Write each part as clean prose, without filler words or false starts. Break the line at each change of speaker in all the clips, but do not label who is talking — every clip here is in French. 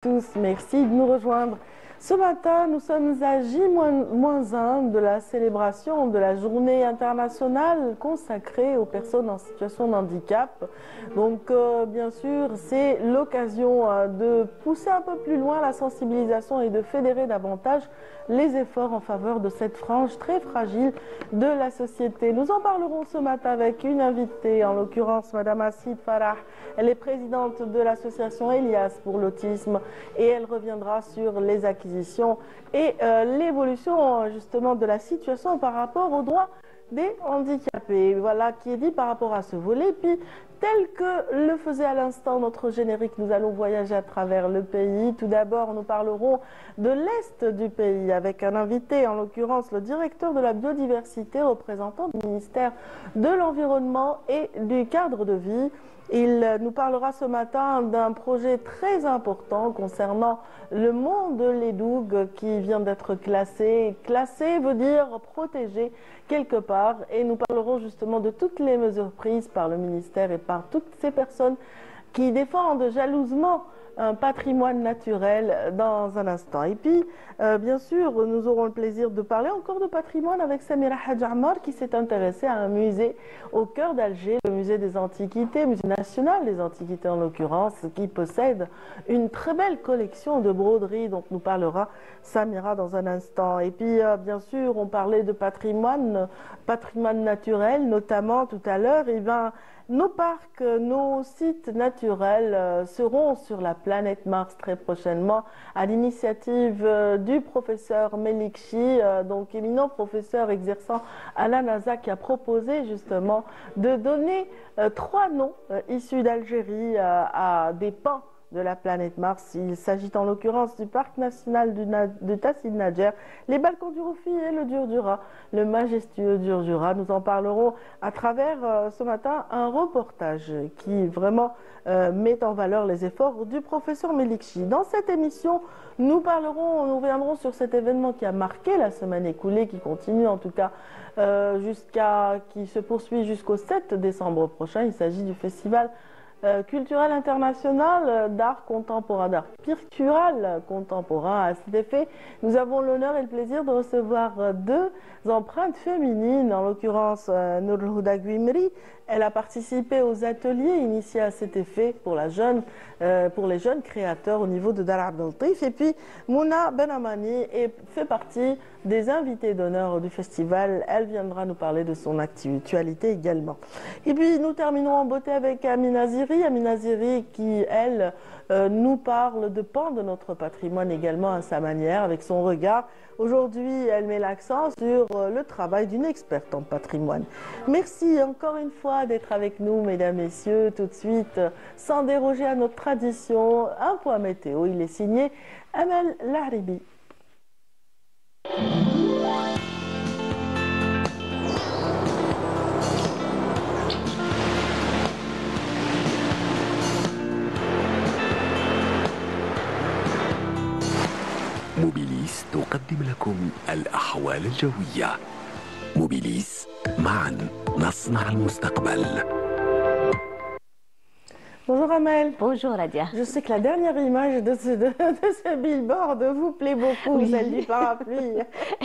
Tous, merci de nous rejoindre. Ce matin, nous sommes à J-1 de la célébration de la journée internationale consacrée aux personnes en situation de handicap. Donc, bien sûr, c'est l'occasion de pousser un peu plus loin la sensibilisation et de fédérer davantage les efforts en faveur de cette frange très fragile de la société. Nous en parlerons ce matin avec une invitée, en l'occurrence Madame Assid Farah. Elle est présidente de l'association Elias pour l'autisme et elle reviendra sur les acquisitions et l'évolution justement de la situation par rapport aux droits des handicapés. Voilà qui est dit par rapport à ce volet. Puis, tel que le faisait à l'instant notre générique, nous allons voyager à travers le pays. Tout d'abord, nous parlerons de l'Est du pays avec un invité, en l'occurrence le directeur de la biodiversité, représentant du ministère de l'Environnement et du cadre de vie. Il nous parlera ce matin d'un projet très important concernant le mont de l'Edoug qui vient d'être classé. Classé veut dire protégé quelque part. Et nous parlerons justement de toutes les mesures prises par le ministère et par toutes ces personnes qui défendent jalousement un patrimoine naturel dans un instant. Et puis, bien sûr, nous aurons le plaisir de parler encore de patrimoine avec Samira Hadjamar qui s'est intéressée à un musée au cœur d'Alger, le musée des Antiquités, musée national des Antiquités en l'occurrence, qui possède une très belle collection de broderies dont nous parlera Samira dans un instant. Et puis, bien sûr, on parlait de patrimoine naturel, notamment tout à l'heure. Et bien, nos parcs, nos sites naturels seront sur la planète Mars très prochainement à l'initiative du professeur Melikchi, donc éminent professeur exerçant à la NASA, qui a proposé justement de donner 3 noms issus d'Algérie à des pans de la planète Mars. Il s'agit en l'occurrence du parc national de Tassil Nadjer, les balcons du Roufi et le Durdura, le majestueux Durdura. Nous en parlerons à travers ce matin un reportage qui vraiment met en valeur les efforts du professeur Melikchi. Dans cette émission, nous reviendrons sur cet événement qui a marqué la semaine écoulée, qui continue en tout cas qui se poursuit jusqu'au 7 décembre prochain. Il s'agit du festival culturel international d'art contemporain, d'art pictural contemporain. À cet effet, nous avons l'honneur et le plaisir de recevoir 2 empreintes féminines, en l'occurrence Nourhouda Guimri. Elle a participé aux ateliers initiés à cet effet pour les jeunes créateurs au niveau de Dar Abdeltif. Et puis Mouna Benamani fait partie des invités d'honneur du festival. Elle viendra nous parler de son actualité également. Et puis nous terminons en beauté avec Amina Ziri qui, elle, nous parle de pans de notre patrimoine également à sa manière, avec son regard. Aujourd'hui, elle met l'accent sur le travail d'une experte en patrimoine. Merci encore une fois d'être avec nous, mesdames, messieurs. Tout de suite, sans déroger à notre tradition, un point météo. Il est signé Amel Lahribi.
موبيليس تقدم لكم الأحوال الجوية. موبيليس، معا نصنع المستقبل.
Bonjour Amel.
Bonjour Radia.
Je sais que la dernière image de ce billboard vous plaît beaucoup, oui. Celle du parapluie.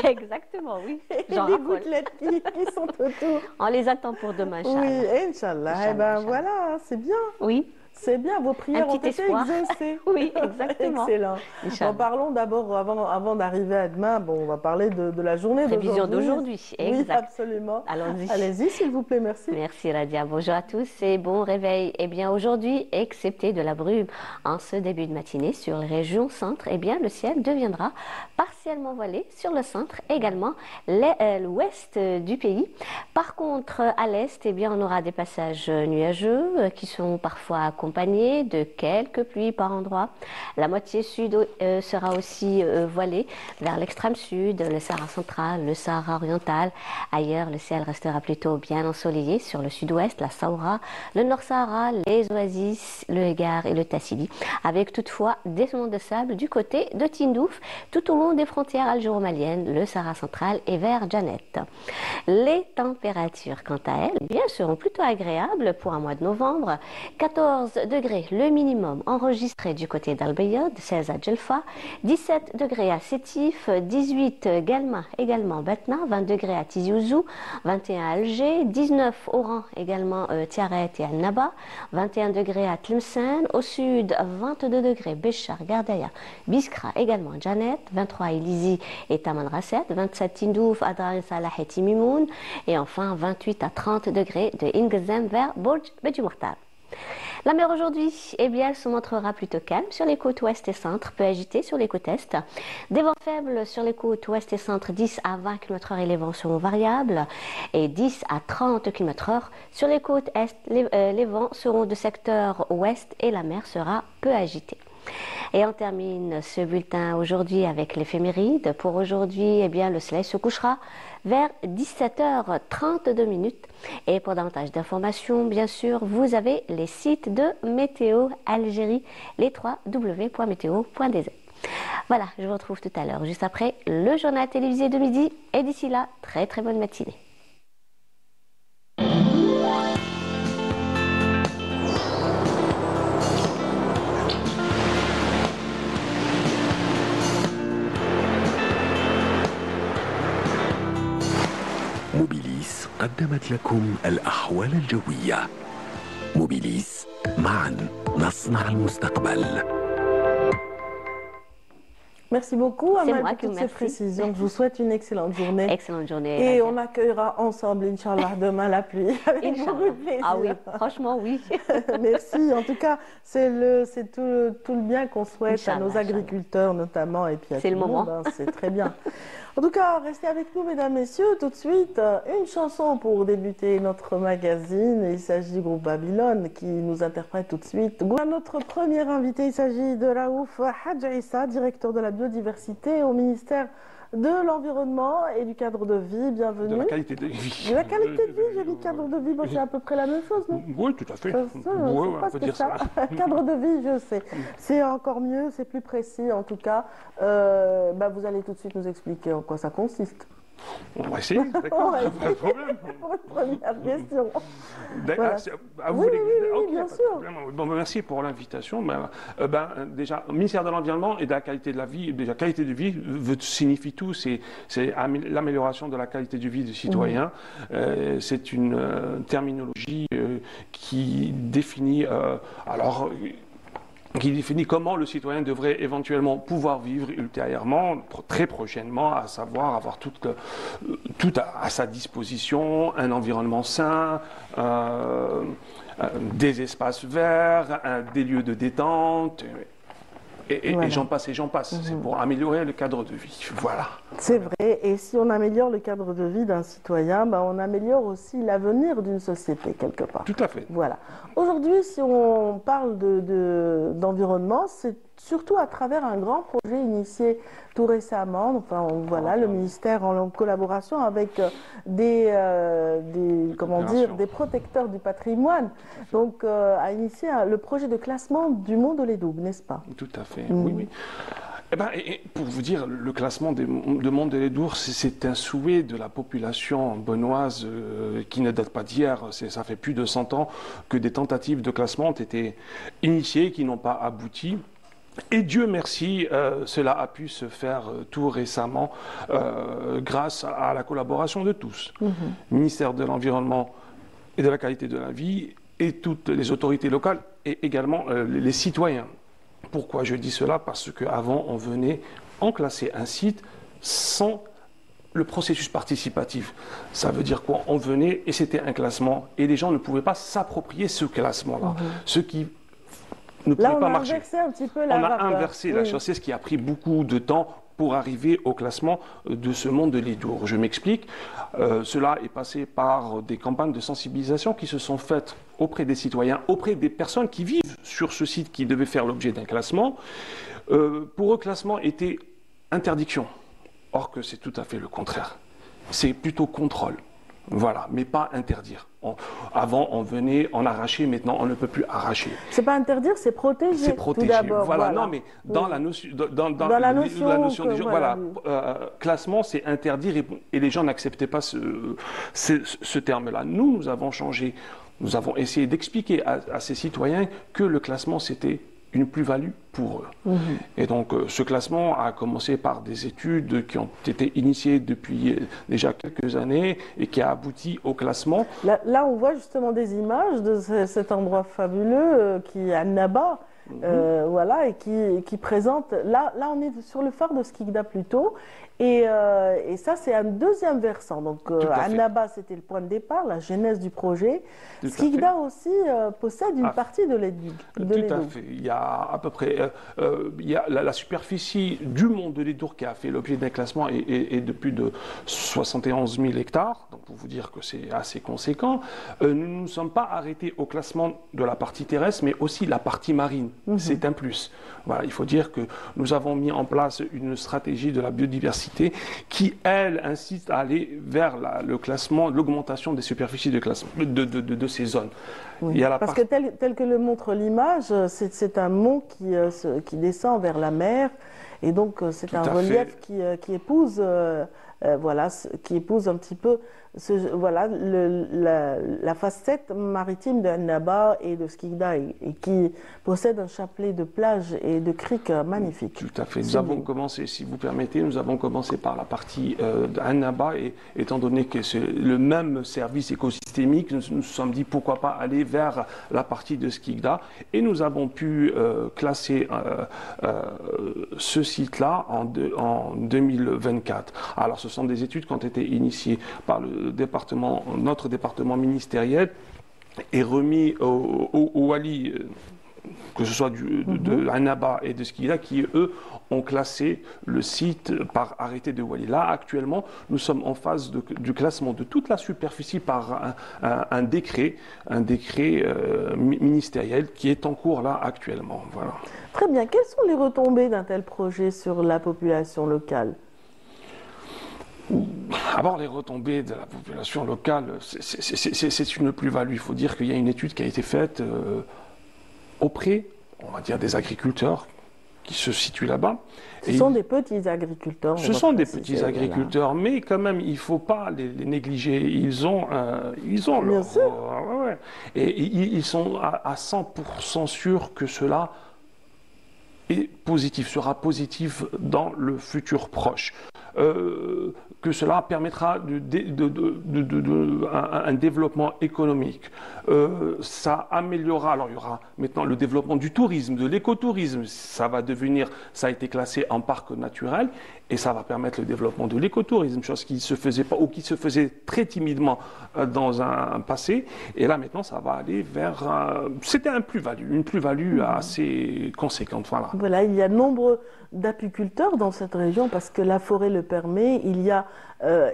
Exactement, oui.
Et des gouttelettes qui sont autour.
On les attend pour demain, Inch'Allah.
Oui, Inch'Allah. Eh bien voilà, c'est bien.
Oui.
C'est bien, vos prières ont été exaucées.
Oui, exactement.
Excellent. Bon, parlons d'abord, avant d'arriver à demain, on va parler de la journée d'aujourd'hui.
Prévision d'aujourd'hui,
exact. Oui, absolument.
Allons-y.
Allez-y, s'il vous plaît, merci.
Merci Radia. Bonjour à tous et bon réveil. Eh bien, aujourd'hui, excepté de la brume en ce début de matinée sur les régions centre, eh bien, le ciel deviendra partiellement voilé sur le centre, également l'ouest du pays. Par contre, à l'est, eh bien, on aura des passages nuageux qui sont parfois accompagnés de quelques pluies par endroits. La moitié sud sera aussi voilée vers l'extrême sud, le Sahara central, le Sahara oriental. Ailleurs, le ciel restera plutôt bien ensoleillé sur le sud-ouest, la Saoura, le Nord Sahara, les Oasis, le Hégard et le Tassili, avec toutefois des monts de sable du côté de Tindouf, tout au long des frontières algéro-maliennes, le Sahara central et vers Janet. Les températures, quant à elles, eh bien, seront plutôt agréables pour un mois de novembre. 14 degrés le minimum enregistré du côté d'Al-Bayad, 16 à Djelfa, 17 degrés à Sétif, 18 également Batna, 20 degrés à Tizi Ouzou, 21 à Alger, 19 Oran également Tiaret et Al-Naba, 21 degrés à Tlemcen, au sud 22 degrés Béchar, Gardaya, Biskra également Janet, 23 à Ilizi et Tamanrasset, 27 Tindouf, Adrar Salah et Timimoun, et enfin 28 à 30 degrés de Ingezem vers Bourj Bedjumortab. La mer aujourd'hui, eh bien, elle se montrera plutôt calme sur les côtes ouest et centre, peu agitée sur les côtes est. Des vents faibles sur les côtes ouest et centre, 10 à 20 km/h et les vents seront variables. Et 10 à 30 km/h sur les côtes est, les vents seront de secteur ouest et la mer sera peu agitée. Et on termine ce bulletin aujourd'hui avec l'éphéméride. Pour aujourd'hui, eh bien, le soleil se couchera vers 17h32. Et pour davantage d'informations, bien sûr, vous avez les sites de Météo Algérie, les 3 w.météo.dz. Voilà, je vous retrouve tout à l'heure, juste après le journal télévisé de midi. Et d'ici là, très très bonne matinée.
موبيليس قدمت لكم الأحوال الجوية. موبيليس، معا نصنع المستقبل.
Merci beaucoup, Amal,
moi
pour
qui
toutes
vous
ces
remercie.
précisions. Je vous souhaite une excellente journée.
Excellente journée.
Et
Nadia.
on accueillera ensemble, Inch'Allah, demain la pluie. Avec
Inch'Allah.
beaucoup de plaisir.
Ah oui, franchement, oui.
Merci. En tout cas, c'est tout le bien qu'on souhaite à nos
Inch'Allah,
agriculteurs notamment et puis à
C'est
tout
le
le monde.
moment.
C'est très bien. En tout cas, restez avec nous, mesdames, messieurs. Tout de suite, une chanson pour débuter notre magazine. Il s'agit du groupe Babylone qui nous interprète tout de suite. Notre premier invité, il s'agit de Raouf Hadj Issa, directeur de la biodiversité au ministère de l'Environnement et du cadre de vie. Bienvenue.
De la qualité de vie.
De la qualité de vie, j'ai dit cadre de vie, bon, c'est à peu près la même chose, non?
Oui, tout à fait.
Ça,
Oui,
c'est
on
pas
peut dire ça.
Cadre de vie, je sais. C'est encore mieux, c'est plus précis en tout cas. Vous allez tout de suite nous expliquer en quoi ça consiste.
On va essayer, d'accord,
On va
pas de problème.
Pour une première question.
D'accord,
Voilà.
à vous
Oui,
les-
oui, oui,
Ok,
bien
pas de
sûr.
problème. Bon, merci pour l'invitation. Déjà, le ministère de l'Environnement et de la qualité de la vie, déjà, qualité de vie signifie tout. C'est l'amélioration de la qualité de vie des citoyens. C'est une terminologie qui définit qui définit comment le citoyen devrait éventuellement pouvoir vivre ultérieurement, très prochainement, à savoir avoir tout à sa disposition, un environnement sain, des espaces verts, des lieux de détente, et
Voilà.
j'en passe et j'en passe. C'est pour améliorer le cadre de vie. Voilà.
C'est vrai, et si on améliore le cadre de vie d'un citoyen, on améliore aussi l'avenir d'une société quelque part.
Tout à fait.
Voilà. Aujourd'hui, si on parle d'environnement, c'est surtout à travers un grand projet initié tout récemment. Enfin, voilà, le ministère en collaboration avec des protecteurs du patrimoine, donc a initié le projet de classement du Mont de l'Edoub, n'est-ce pas?
Tout à fait, oui, oui. Et pour vous dire, le classement de Mont de l'Edour, c'est un souhait de la population benoîse qui ne date pas d'hier. Ça fait plus de 100 ans que des tentatives de classement ont été initiées, qui n'ont pas abouti. Et Dieu merci, cela a pu se faire tout récemment grâce à la collaboration de tous. Ministère de l'Environnement et de la qualité de la vie et toutes les autorités locales et également les citoyens. Pourquoi je dis cela? Parce qu'avant, on venait enclasser un site sans le processus participatif. Ça veut dire quoi? On venait et c'était un classement et les gens ne pouvaient pas s'approprier ce classement-là. Ce qui ne pouvait
Là, on
pas
a
marcher.
inversé un petit peu la
On a
vapeur.
inversé la chose, c'est ce qui a pris beaucoup de temps pour arriver au classement de ce Mont de l'Edour. Je m'explique. Cela est passé par des campagnes de sensibilisation qui se sont faites auprès des citoyens, auprès des personnes qui vivent sur ce site qui devait faire l'objet d'un classement. Pour eux, classement était interdiction. Or que c'est tout à fait le contraire. C'est plutôt contrôle. Voilà, mais pas interdire. Avant, on venait, on arrachait, maintenant, on ne peut plus arracher.
C'est pas interdire, c'est protéger.
C'est protéger.
Tout d'abord.
Voilà, non, mais dans la notion, dans
la notion
des
que,
gens,
voilà.
classement, c'est interdire et les gens n'acceptaient pas ce terme-là. Nous avons changé Nous avons essayé d'expliquer à ces citoyens que le classement, c'était une plus-value pour eux. Et donc, ce classement a commencé par des études qui ont été initiées depuis déjà quelques années et qui a abouti au classement.
Là, on voit justement des images de cet endroit fabuleux qui est Annaba. Voilà, et qui présente. Là, on est sur le phare de Skikda plutôt. Et ça, c'est un deuxième versant. Donc, Annaba, c'était le point de départ, la genèse du projet. Skikda aussi possède une partie de l'Edoug.
Tout à fait. Il y a à peu près il y a la superficie du mont de l'Edour qui a fait l'objet d'un classement est de plus de 71 000 hectares. Donc, pour vous dire que c'est assez conséquent. Nous ne nous sommes pas arrêtés au classement de la partie terrestre, mais aussi la partie marine. C'est un plus. Voilà, il faut dire que nous avons mis en place une stratégie de la biodiversité qui, elle, insiste à aller vers le classement, l'augmentation des superficies de classement de ces zones.
Oui, parce que tel que le montre l'image, c'est un mont qui descend vers la mer, et donc c'est un relief qui épouse, voilà, qui épouse un petit peu voilà, la facette maritime de Annaba et de Skikda, et qui possède un chapelet de plages et de criques magnifiques.
Tout à fait. Nous avons commencé, si vous permettez, nous avons commencé par la partie d'Annaba, et étant donné que c'est le même service écosystémique, nous nous sommes dit pourquoi pas aller vers la partie de Skikda, et nous avons pu classer ce site-là en 2024. Alors, ce sont des études qui ont été initiées par notre département ministériel, et remis au Wali, que ce soit de Annaba et de Skikda, qui eux ont classé le site par arrêté de Wali. Là, actuellement, nous sommes en phase du classement de toute la superficie par un décret ministériel qui est en cours là actuellement. Voilà.
Très bien. Quelles sont les retombées d'un tel projet sur la population locale ?
D'abord, les retombées de la population locale, c'est une plus-value. Il faut dire qu'il y a une étude qui a été faite auprès, on va dire, des agriculteurs qui se situent là-bas.
Ce sont des petits agriculteurs.
Ce sont des petits agriculteurs, mais quand même, il ne faut pas les négliger. Ils ont
Bien sûr.
Et ils sont à 100% sûrs que cela est positif, sera positif dans le futur proche. Que cela permettra un développement économique. Ça améliorera, alors il y aura maintenant le développement du tourisme, de l'écotourisme, ça va devenir, ça a été classé en parc naturel, et ça va permettre le développement de l'écotourisme, chose qui ne se faisait pas, ou qui se faisait très timidement dans un passé, et là maintenant ça va aller vers, c'était une plus-value assez conséquente, voilà.
Voilà, il y a nombre d'apiculteurs dans cette région parce que la forêt le permet. Il y a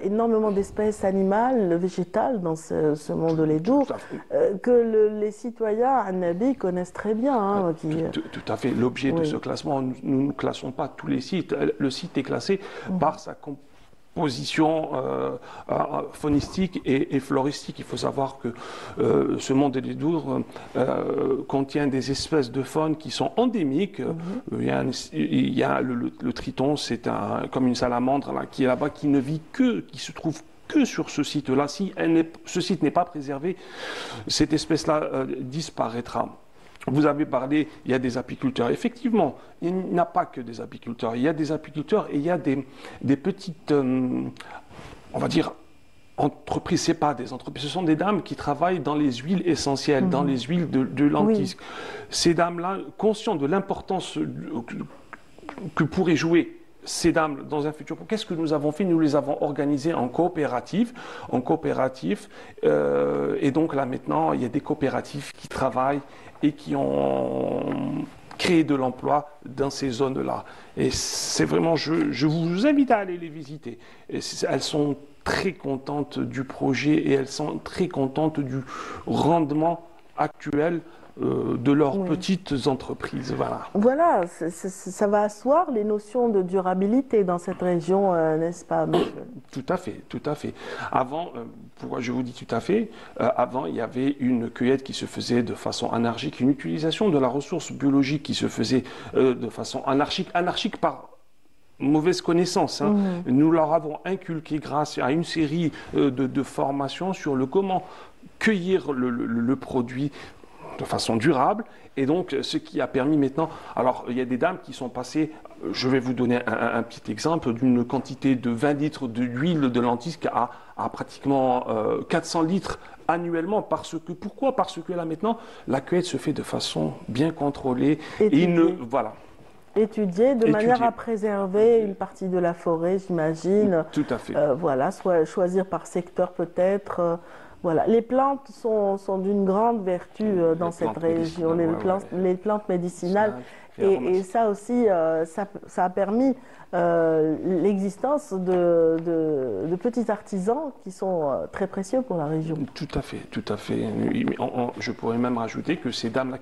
énormément d'espèces animales, végétales dans ce monde de l'Edour que les citoyens Annabi connaissent très bien. Hein,
tout à fait. L'objet de ce classement, nous ne classons pas tous les sites. Le site est classé par sa composition faunistique et floristique. Il faut savoir que ce monde de l'Edour contient des espèces de faune qui sont endémiques. Il y a le triton, c'est comme une salamandre là, qui est là-bas, qui ne vit qui se trouve que sur ce site-là. Si ce site n'est pas préservé, cette espèce-là disparaîtra. Vous avez parlé, il y a des apiculteurs. Effectivement, il n'y a pas que des apiculteurs. Il y a des apiculteurs et il y a des petites, on va dire, entreprises. Ce n'est pas des entreprises, ce sont des dames qui travaillent dans les huiles essentielles, dans les huiles de lentilles. Oui. Ces dames-là, conscientes de l'importance que pourraient jouer ces dames dans un futur. Qu'est-ce que nous avons fait? Nous les avons organisées en coopérative, et donc là maintenant, il y a des coopératives qui travaillent et qui ont créé de l'emploi dans ces zones-là. Et c'est vraiment, je vous invite à aller les visiter. Et elles sont très contentes du projet et elles sont très contentes du rendement actuel de leurs petites entreprises.
Voilà, ça va asseoir les notions de durabilité dans cette région, n'est-ce pas, monsieur?
Tout à fait, tout à fait. Avant, pourquoi je vous dis tout à fait, avant il y avait une cueillette qui se faisait de façon anarchique, une utilisation de la ressource biologique qui se faisait de façon anarchique par mauvaise connaissance. Nous leur avons inculqué grâce à une série de formations sur le comment cueillir le produit de façon durable, et donc ce qui a permis maintenant, alors il y a des dames qui sont passées, je vais vous donner un petit exemple, d'une quantité de 20 litres d'huile de lentilles à pratiquement 400 litres annuellement, pourquoi? Parce que là maintenant, la cueillette se fait de façon bien contrôlée, et voilà.
Étudier de manière à préserver une partie de la forêt, j'imagine.
Tout à fait.
Voilà, choisir par secteur peut-être. Voilà, les plantes sont d'une grande vertu dans cette région, les plantes médicinales. Et ça aussi, ça a permis l'existence de petits artisans qui sont très précieux pour la région.
Tout à fait, tout à fait. Je pourrais même rajouter que ces dames-là,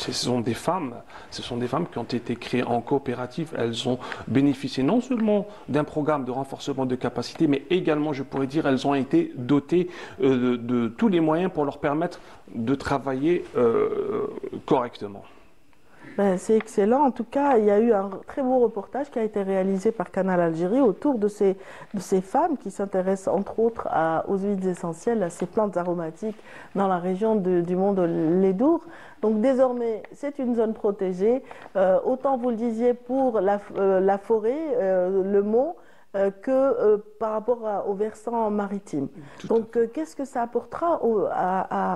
ce sont des femmes qui ont été créées en coopérative. Elles ont bénéficié non seulement d'un programme de renforcement de capacité, mais également, je pourrais dire, elles ont été dotées de tous les moyens pour leur permettre de travailler correctement.
Ben, c'est excellent. En tout cas, il y a eu un très beau reportage qui a été réalisé par Canal Algérie autour de ces femmes qui s'intéressent entre autres aux huiles essentielles, à ces plantes aromatiques dans la région du mont de l'Edour. Donc désormais, c'est une zone protégée. Autant vous le disiez pour la forêt, le mont, que par rapport au versant maritime. Donc qu'est-ce que ça apportera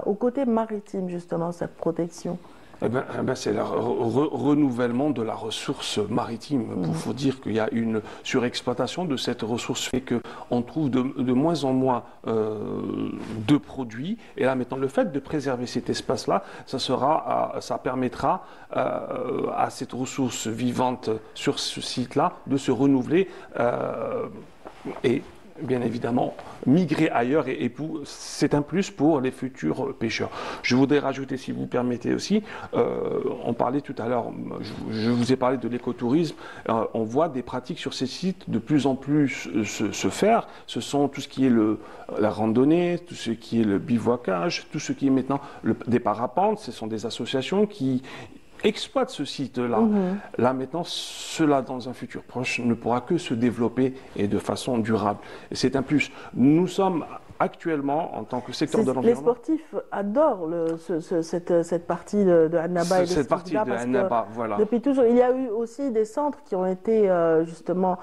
au côté maritime, justement, cette protection ?
C'est le renouvellement de la ressource maritime. Il faut dire qu'il y a une surexploitation de cette ressource, fait qu'on trouve de moins en moins de produits. Et là maintenant, le fait de préserver cet espace-là, ça permettra à cette ressource vivante sur ce site-là de se renouveler et bien évidemment migrer ailleurs, et c'est un plus pour les futurs pêcheurs. Je voudrais rajouter, si vous permettez aussi, on parlait tout à l'heure, je vous ai parlé de l'écotourisme, on voit des pratiques sur ces sites de plus en plus se faire. Ce sont tout ce qui est la randonnée, tout ce qui est le bivouacage, tout ce qui est maintenant des parapentes. Ce sont des associations qui exploite ce site-là. Là maintenant, cela dans un futur proche ne pourra que se développer et de façon durable. Et c'est un plus. Nous sommes actuellement, en tant que secteur de l'environnement...
Les sportifs adorent cette partie de Annaba et de
cette partie de Annaba, voilà.
Depuis toujours, il y a eu aussi des centres qui ont été justement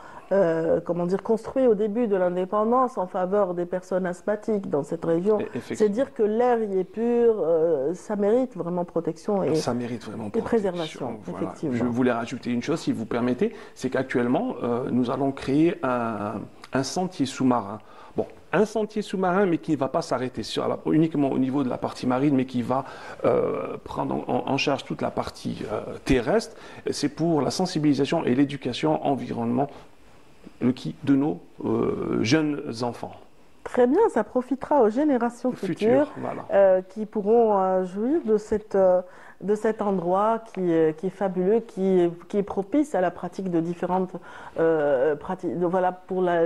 construits au début de l'indépendance en faveur des personnes asthmatiques dans cette région. C'est dire que l'air y est pur, ça mérite vraiment protection et préservation.
Voilà.
Effectivement.
Je voulais rajouter une chose, si vous permettez, c'est qu'actuellement, nous allons créer un sentier sous-marin. Bon, un sentier sous-marin, mais qui ne va pas s'arrêter uniquement au niveau de la partie marine, mais qui va prendre en charge toute la partie terrestre. C'est pour la sensibilisation et l'éducation environnement de nos jeunes enfants.
Très bien, ça profitera aux générations futures
voilà.
Qui pourront jouir de cet endroit qui est fabuleux, qui est propice à la pratique de différentes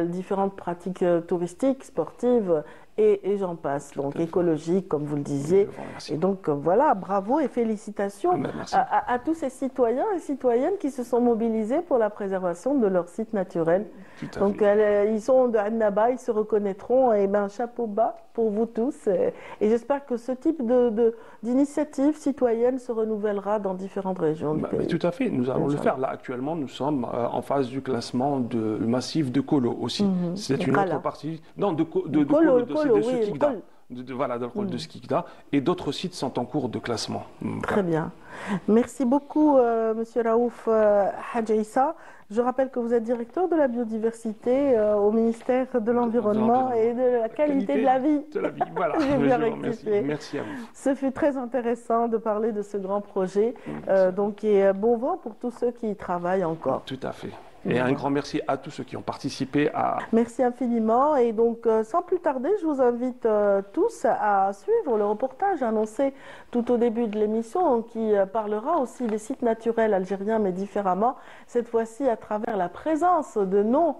différentes pratiques touristiques, sportives et j'en passe, donc écologiques, comme vous le disiez. Et donc voilà, bravo et félicitations à tous ces citoyens et citoyennes qui se sont mobilisés pour la préservation de leur site naturel. Donc ils sont de Annaba, ils se reconnaîtront, et chapeau bas pour vous tous. Et j'espère que ce type d'initiative citoyenne se renouvellera dans différentes régions du pays.
Tout à fait, nous allons le faire. Là, actuellement, nous sommes en phase du classement du massif de Colo aussi. C'est une autre partie. Non, de Colo, ce Kikda. Voilà, dans le rôle de Skikda, et d'autres sites sont en cours de classement.
Très bien. Merci beaucoup, Monsieur Raouf Hadj Issa. Je rappelle que vous êtes directeur de la biodiversité au ministère de l'Environnement et de la qualité de la vie.
Voilà.
J'ai bien rectifié.
Merci à vous.
Ce fut très intéressant de parler de ce grand projet. Et bon vent pour tous ceux qui y travaillent encore.
Tout à fait. Et un grand merci à tous ceux qui ont participé à...
Merci infiniment. Et donc, sans plus tarder, je vous invite tous à suivre le reportage annoncé tout au début de l'émission qui parlera aussi des sites naturels algériens, mais différemment. Cette fois-ci, à travers la présence de noms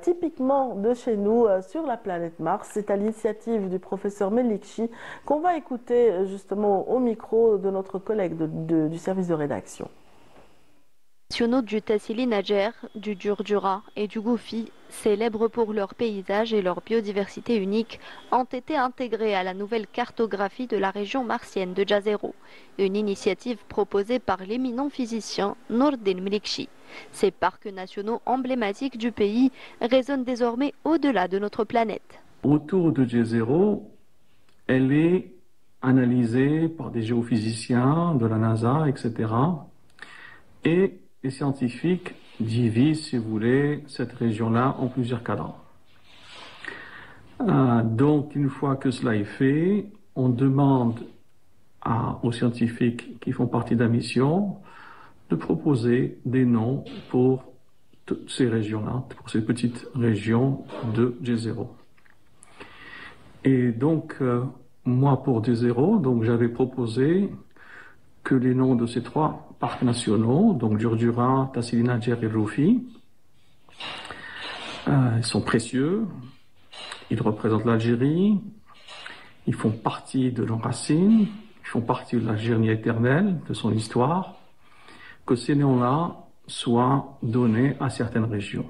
typiquement de chez nous sur la planète Mars. C'est à l'initiative du professeur Melikchi qu'on va écouter justement au micro de notre collègue du service de rédaction.
nationaux du Tassili Najer, du Djurdjura et du Goufi, célèbres pour leurs paysages et leur biodiversité unique, ont été intégrés à la nouvelle cartographie de la région martienne de Jazero, une initiative proposée par l'éminent physicien Nordin Melikchi. Ces parcs nationaux emblématiques du pays résonnent désormais au-delà de notre planète.
Autour de Jazero, elle est analysée par des géophysiciens de la NASA, etc. Et les scientifiques divisent, si vous voulez, cette région-là en plusieurs cadrans. Donc, une fois que cela est fait, on demande aux scientifiques qui font partie de la mission de proposer des noms pour toutes ces régions-là, pour ces petites régions de Jazero. Et donc, moi, pour Jazero, donc j'avais proposé que les noms de ces 3 parcs nationaux, donc Djurdjura, Tassili Najer et Roufi, sont précieux. Ils représentent l'Algérie, ils font partie de nos racines, ils font partie de l'Algérie éternelle, de son histoire, que ces noms-là soient donnés à certaines régions.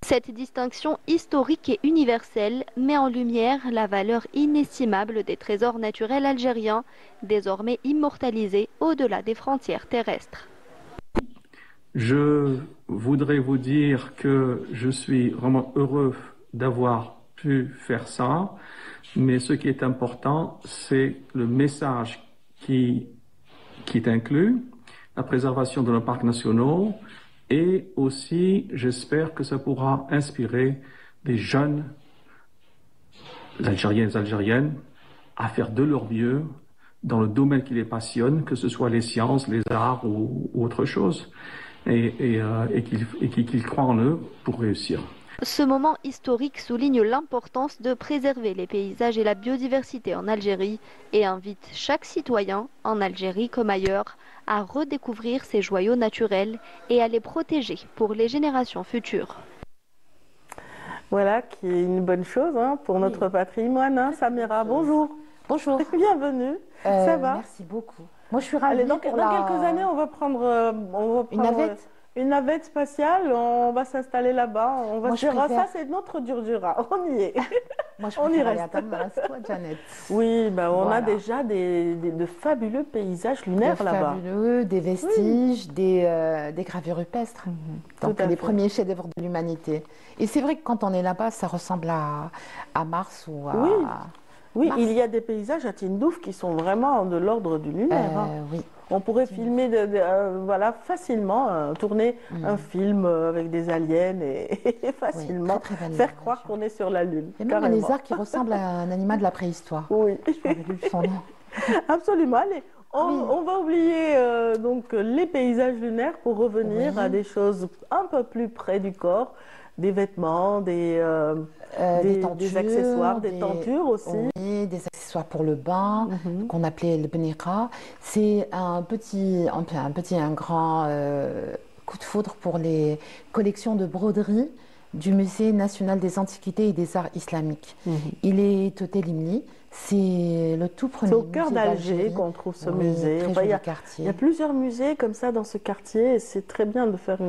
Cette distinction historique et universelle met en lumière la valeur inestimable des trésors naturels algériens, désormais immortalisés au-delà des frontières terrestres.
Je voudrais vous dire que je suis vraiment heureux d'avoir pu faire ça, mais ce qui est important, c'est le message qui est inclus, la préservation de nos parcs nationaux, et aussi, j'espère que ça pourra inspirer des jeunes Algériennes et Algériennes à faire de leur mieux dans le domaine qui les passionne, que ce soit les sciences, les arts ou autre chose, et qu'ils croient en eux pour réussir.
Ce moment historique souligne l'importance de préserver les paysages et la biodiversité en Algérie et invite chaque citoyen, en Algérie comme ailleurs, à redécouvrir ces joyaux naturels et à les protéger pour les générations futures.
Voilà, qui est une bonne chose pour notre patrimoine. Samira, bonjour.
Bonjour.
Bienvenue. Ça va?
Merci beaucoup. Moi, je suis ravie.
Allez, dans quelques années, on va prendre
une navette.
Une navette spatiale, on va s'installer là-bas, on va se dire, ça c'est notre Djurdjura, on y est.
Moi je préfère aller à Tamas, toi Janet.
Oui, on a déjà de fabuleux paysages lunaires là-bas.
Fabuleux, des vestiges, des gravures rupestres. Donc les premiers chefs-d'œuvre de l'humanité. Et c'est vrai que quand on est là-bas, ça ressemble à Mars ou à...
Oui, il y a des paysages à Tindouf qui sont vraiment de l'ordre du lunaire.
Oui.
On pourrait filmer facilement, tourner un film avec des aliens et facilement
très
faire croire qu'on est sur la Lune.
Il y a même un lézard qui ressemble à un animal de la préhistoire.
Oui.
Son nom.
Absolument. Allez, on va oublier donc les paysages lunaires pour revenir à des choses un peu plus près du corps. Des vêtements, des accessoires, des tentures aussi.
Oui, des accessoires pour le bain, qu'on appelait le benira. C'est un grand coup de foudre pour les collections de broderie du Musée national des antiquités et des arts islamiques. Il est au Télimni. C'est le tout premier musée.
C'est au cœur d'Alger qu'on trouve ce musée. Il y a plusieurs musées comme ça dans ce quartier et c'est très bien de faire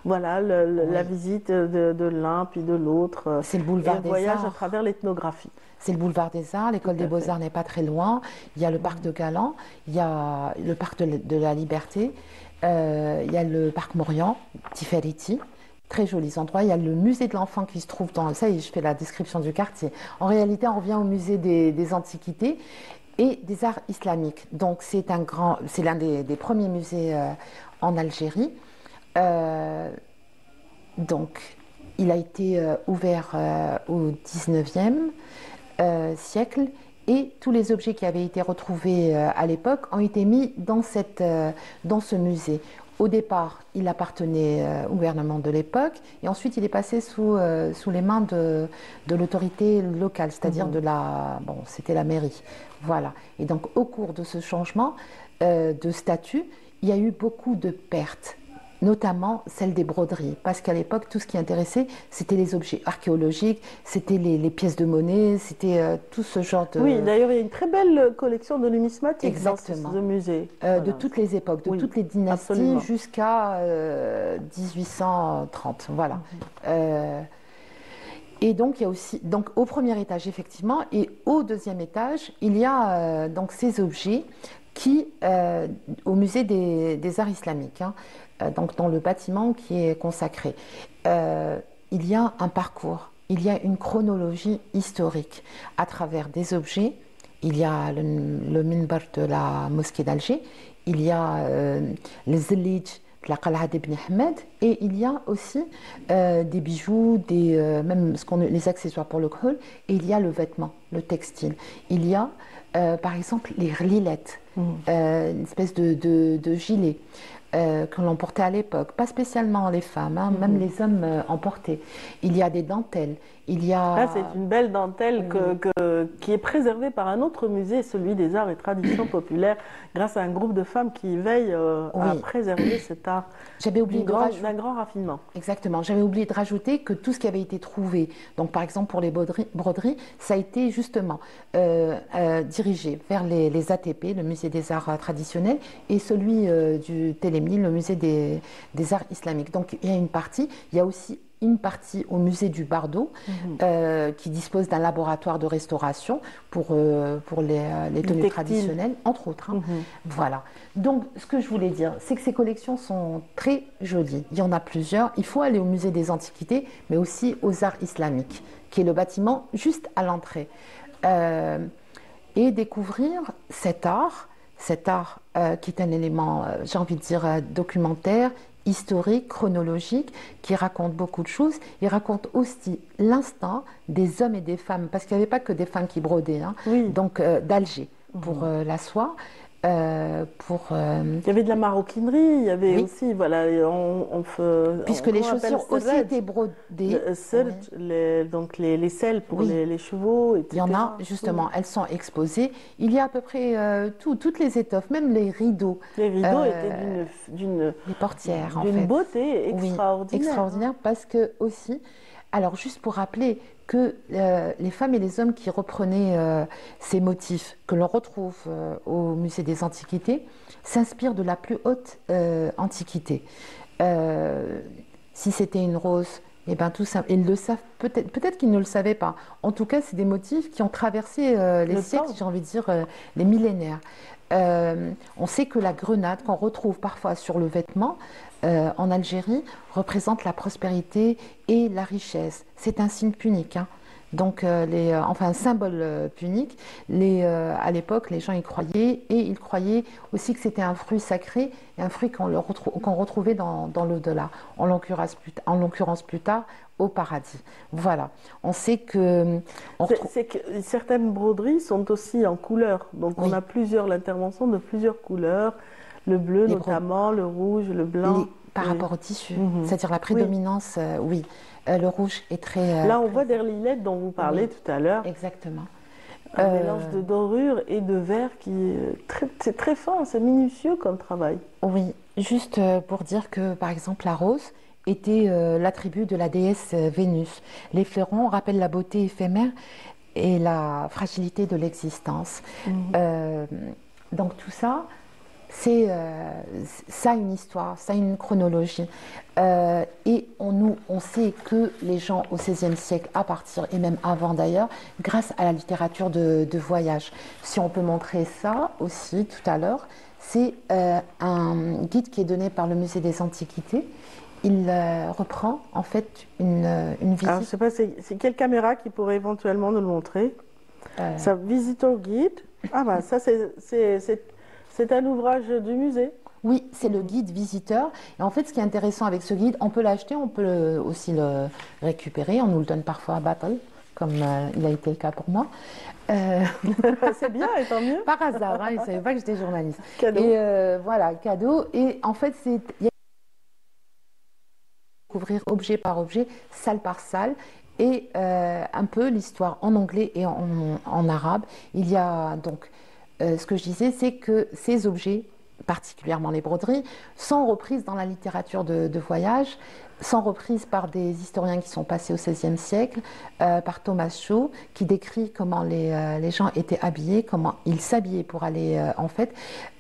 la visite de l'un puis de l'autre.
C'est le boulevard des Arts.
Voyage à travers l'ethnographie.
C'est le boulevard des Arts, l'école des Beaux-Arts n'est pas très loin. Il y a le parc de Galan, il y a le parc de la Liberté, il y a le parc Morian, Tiferiti. Très jolis endroits. Il y a le musée de l'enfant qui se trouve dans... Ça y est, je fais la description du quartier. En réalité, on revient au musée des antiquités et des arts islamiques. Donc, c'est l'un des premiers musées en Algérie. Donc, il a été ouvert au 19e siècle et tous les objets qui avaient été retrouvés à l'époque ont été mis dans ce musée. Au départ, il appartenait au gouvernement de l'époque et ensuite il est passé sous les mains de l'autorité locale, c'est-à-dire c'était la mairie. Voilà. Et donc au cours de ce changement de statut, il y a eu beaucoup de pertes notamment celle des broderies, parce qu'à l'époque, tout ce qui intéressait, c'était les objets archéologiques, c'était les pièces de monnaie, c'était tout ce genre de...
Oui, d'ailleurs, il y a une très belle collection de numismatique
Exactement.
dans ce musée.
De toutes les époques, de toutes les dynasties jusqu'à 1830, voilà. Et donc, il y a aussi, donc, au premier étage, effectivement, et au deuxième étage, il y a donc ces objets qui, au musée des arts islamiques, hein, donc dans le bâtiment qui est consacré, il y a un parcours, il y a une chronologie historique à travers des objets. Il y a le minbar de la mosquée d'Alger, il y a les zellij de la Qal'a d'Ibn Ahmed, et il y a aussi des bijoux, même les accessoires pour le khol, et il y a le vêtement, le textile. Il y a par exemple les rlilettes, une espèce de gilet que l'on portait à l'époque, pas spécialement les femmes, hein, même les hommes en portaient. Il y a des dentelles, il y a...
Là, c'est une belle dentelle qui est préservée par un autre musée, celui des arts et traditions populaires, grâce à un groupe de femmes qui veillent à préserver cet art d'un grand raffinement.
Exactement. J'avais oublié de rajouter que tout ce qui avait été trouvé, donc par exemple pour les broderies, ça a été justement dirigé vers les ATP, le musée des arts traditionnels, et celui du Télémni, le musée des arts islamiques. Donc il y a une partie, il y a aussi une partie au musée du Bardo qui dispose d'un laboratoire de restauration pour les tenues traditionnelles, entre autres. Hein. Voilà. Donc, ce que je voulais dire, c'est que ces collections sont très jolies. Il y en a plusieurs. Il faut aller au musée des Antiquités, mais aussi aux Arts islamiques, qui est le bâtiment juste à l'entrée. Et découvrir cet art qui est un élément, j'ai envie de dire, documentaire, historique, chronologique, qui raconte beaucoup de choses. Il raconte aussi l'instant des hommes et des femmes, parce qu'il n'y avait pas que des femmes qui brodaient, hein. Donc d'Alger pour la soie. Il
y avait de la maroquinerie, il y avait aussi, voilà,
puisque les chaussures aussi étaient brodées.
Donc les selles pour les chevaux, etc.
Il y en a, justement, elles sont exposées. Il y a à peu près toutes les étoffes, même les rideaux.
Les rideaux étaient d'une
portières,
d'une beauté extraordinaire.
Oui, extraordinaire, parce que aussi, alors juste pour rappeler que les femmes et les hommes qui reprenaient ces motifs que l'on retrouve au musée des Antiquités s'inspirent de la plus haute antiquité. Si c'était une rose, eh ben, tout ça, ils le savent, peut-être qu'ils ne le savaient pas. En tout cas, c'est des motifs qui ont traversé les siècles, j'ai envie de dire les millénaires. On sait que la grenade qu'on retrouve parfois sur le vêtement en Algérie représente la prospérité et la richesse. C'est un signe punique, hein. Donc, enfin un symbole punique. À l'époque, les gens y croyaient, et ils croyaient aussi que c'était un fruit sacré, et un fruit qu'on retrouvait dans l'au-delà, en l'occurrence plus tard au paradis. Voilà. On sait que...
certaines broderies sont aussi en couleurs. Donc on a l'intervention de plusieurs couleurs, le bleu notamment, le rouge, le blanc.
Par rapport au tissu, c'est-à-dire la prédominance, le rouge est très...
Là, on voit des rlilettes dont vous parlez tout à l'heure.
Exactement.
Un mélange de dorure et de verre c'est très fin, c'est minutieux comme travail.
Oui, juste pour dire que, par exemple, la rose était l'attribut de la déesse Vénus. Les fleurons rappellent la beauté éphémère et la fragilité de l'existence. Donc tout ça... ça a une histoire, ça a une chronologie. Et on sait que les gens au XVIe siècle, à partir, et même avant d'ailleurs, grâce à la littérature de voyage. Si on peut montrer ça aussi tout à l'heure, c'est un guide qui est donné par le musée des Antiquités. Il reprend en fait une visite.
Alors, je ne sais pas, c'est quelle caméra qui pourrait éventuellement nous le montrer? Ça, Visitor Guide. Ah bah ça c'est un ouvrage du musée.
Oui, c'est le guide visiteur. Et en fait, ce qui est intéressant avec ce guide, on peut l'acheter, on peut aussi le récupérer. On nous le donne parfois à Battle, comme il a été le cas pour moi.
C'est bien, et tant mieux.
Par hasard, hein, ils ne savaient pas que j'étais journaliste.
Cadeau.
Et voilà, cadeau. Et en fait, il y a découvrir objet par objet, salle par salle. Et un peu l'histoire en anglais et en arabe. Il y a donc... ce que je disais, c'est que ces objets particulièrement les broderies, sont reprises dans la littérature de voyage, sont reprises par des historiens qui sont passés au XVIe siècle, par Thomas Shaw, qui décrit comment les gens étaient habillés, comment ils s'habillaient pour aller en fête,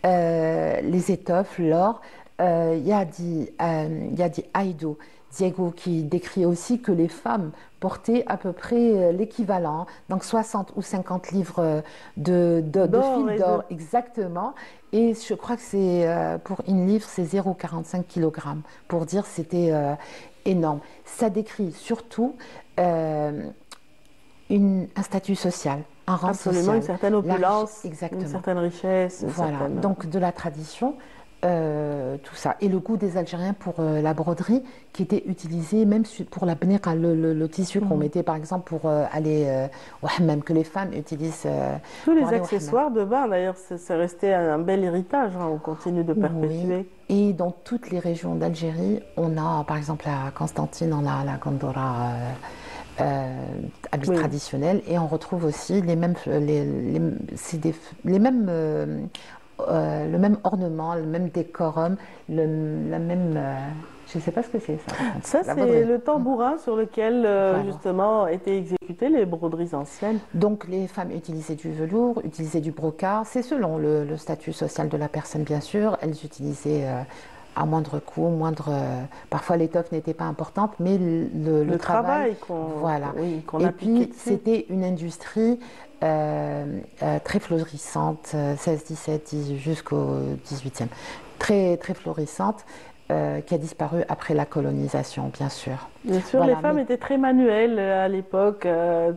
les étoffes, l'or. Yadi Aido, Diego, qui décrit aussi que les femmes portaient à peu près l'équivalent, donc 60 ou 50 livres de fil d'or, exactement. Et je crois que c'est pour une livre, c'est 0,45 kg, pour dire c'était énorme. Ça décrit surtout un statut social, un rang
Absolument,
social.
une certaine opulence,
exactement.
une certaine richesse.
Voilà, donc de la tradition. Tout ça. Et le goût des Algériens pour la broderie qui était utilisée même pour la bnira, le tissu qu'on mettait par exemple pour aller au hammam, que les femmes utilisent.
Tous les accessoires de bain d'ailleurs, c'est resté un bel héritage, hein, on continue de perpétuer.
Oui. Et dans toutes les régions d'Algérie, on a par exemple à Constantine, on a la gondora. Habits traditionnels, et on retrouve aussi les mêmes, le même ornement, le même décorum, la même. Je ne sais pas ce que c'est ça.
Ça, c'est le tambourin sur lequel justement étaient exécutées les broderies anciennes.
Donc les femmes utilisaient du velours, utilisaient du brocart. C'est selon le statut social de la personne, bien sûr. Elles utilisaient à moindre coût, parfois l'étoffe n'était pas importante, mais le travail qu'on et puis c'était une industrie très florissante, 16-17 jusqu'au 18e, très florissante, qui a disparu après la colonisation, bien sûr.
Bien sûr, les femmes étaient très manuelles à l'époque,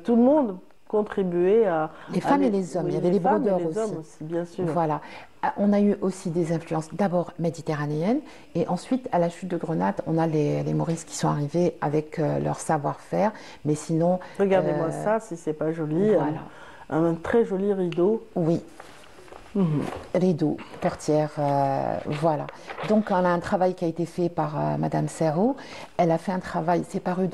tout le monde contribuait à...
Les femmes et les hommes, il y avait les brodeurs aussi.
Hommes aussi, bien sûr.
Voilà. On a eu aussi des influences d'abord méditerranéennes, et ensuite à la chute de Grenade, on a les Maurices qui sont arrivés avec leur savoir-faire, mais sinon...
Regardez-moi ça, si c'est pas joli.
Voilà.
Un très joli rideau.
Oui. Rideau, portière, voilà. Donc on a un travail qui a été fait par Madame Serrault. Elle a fait un travail, c'est paru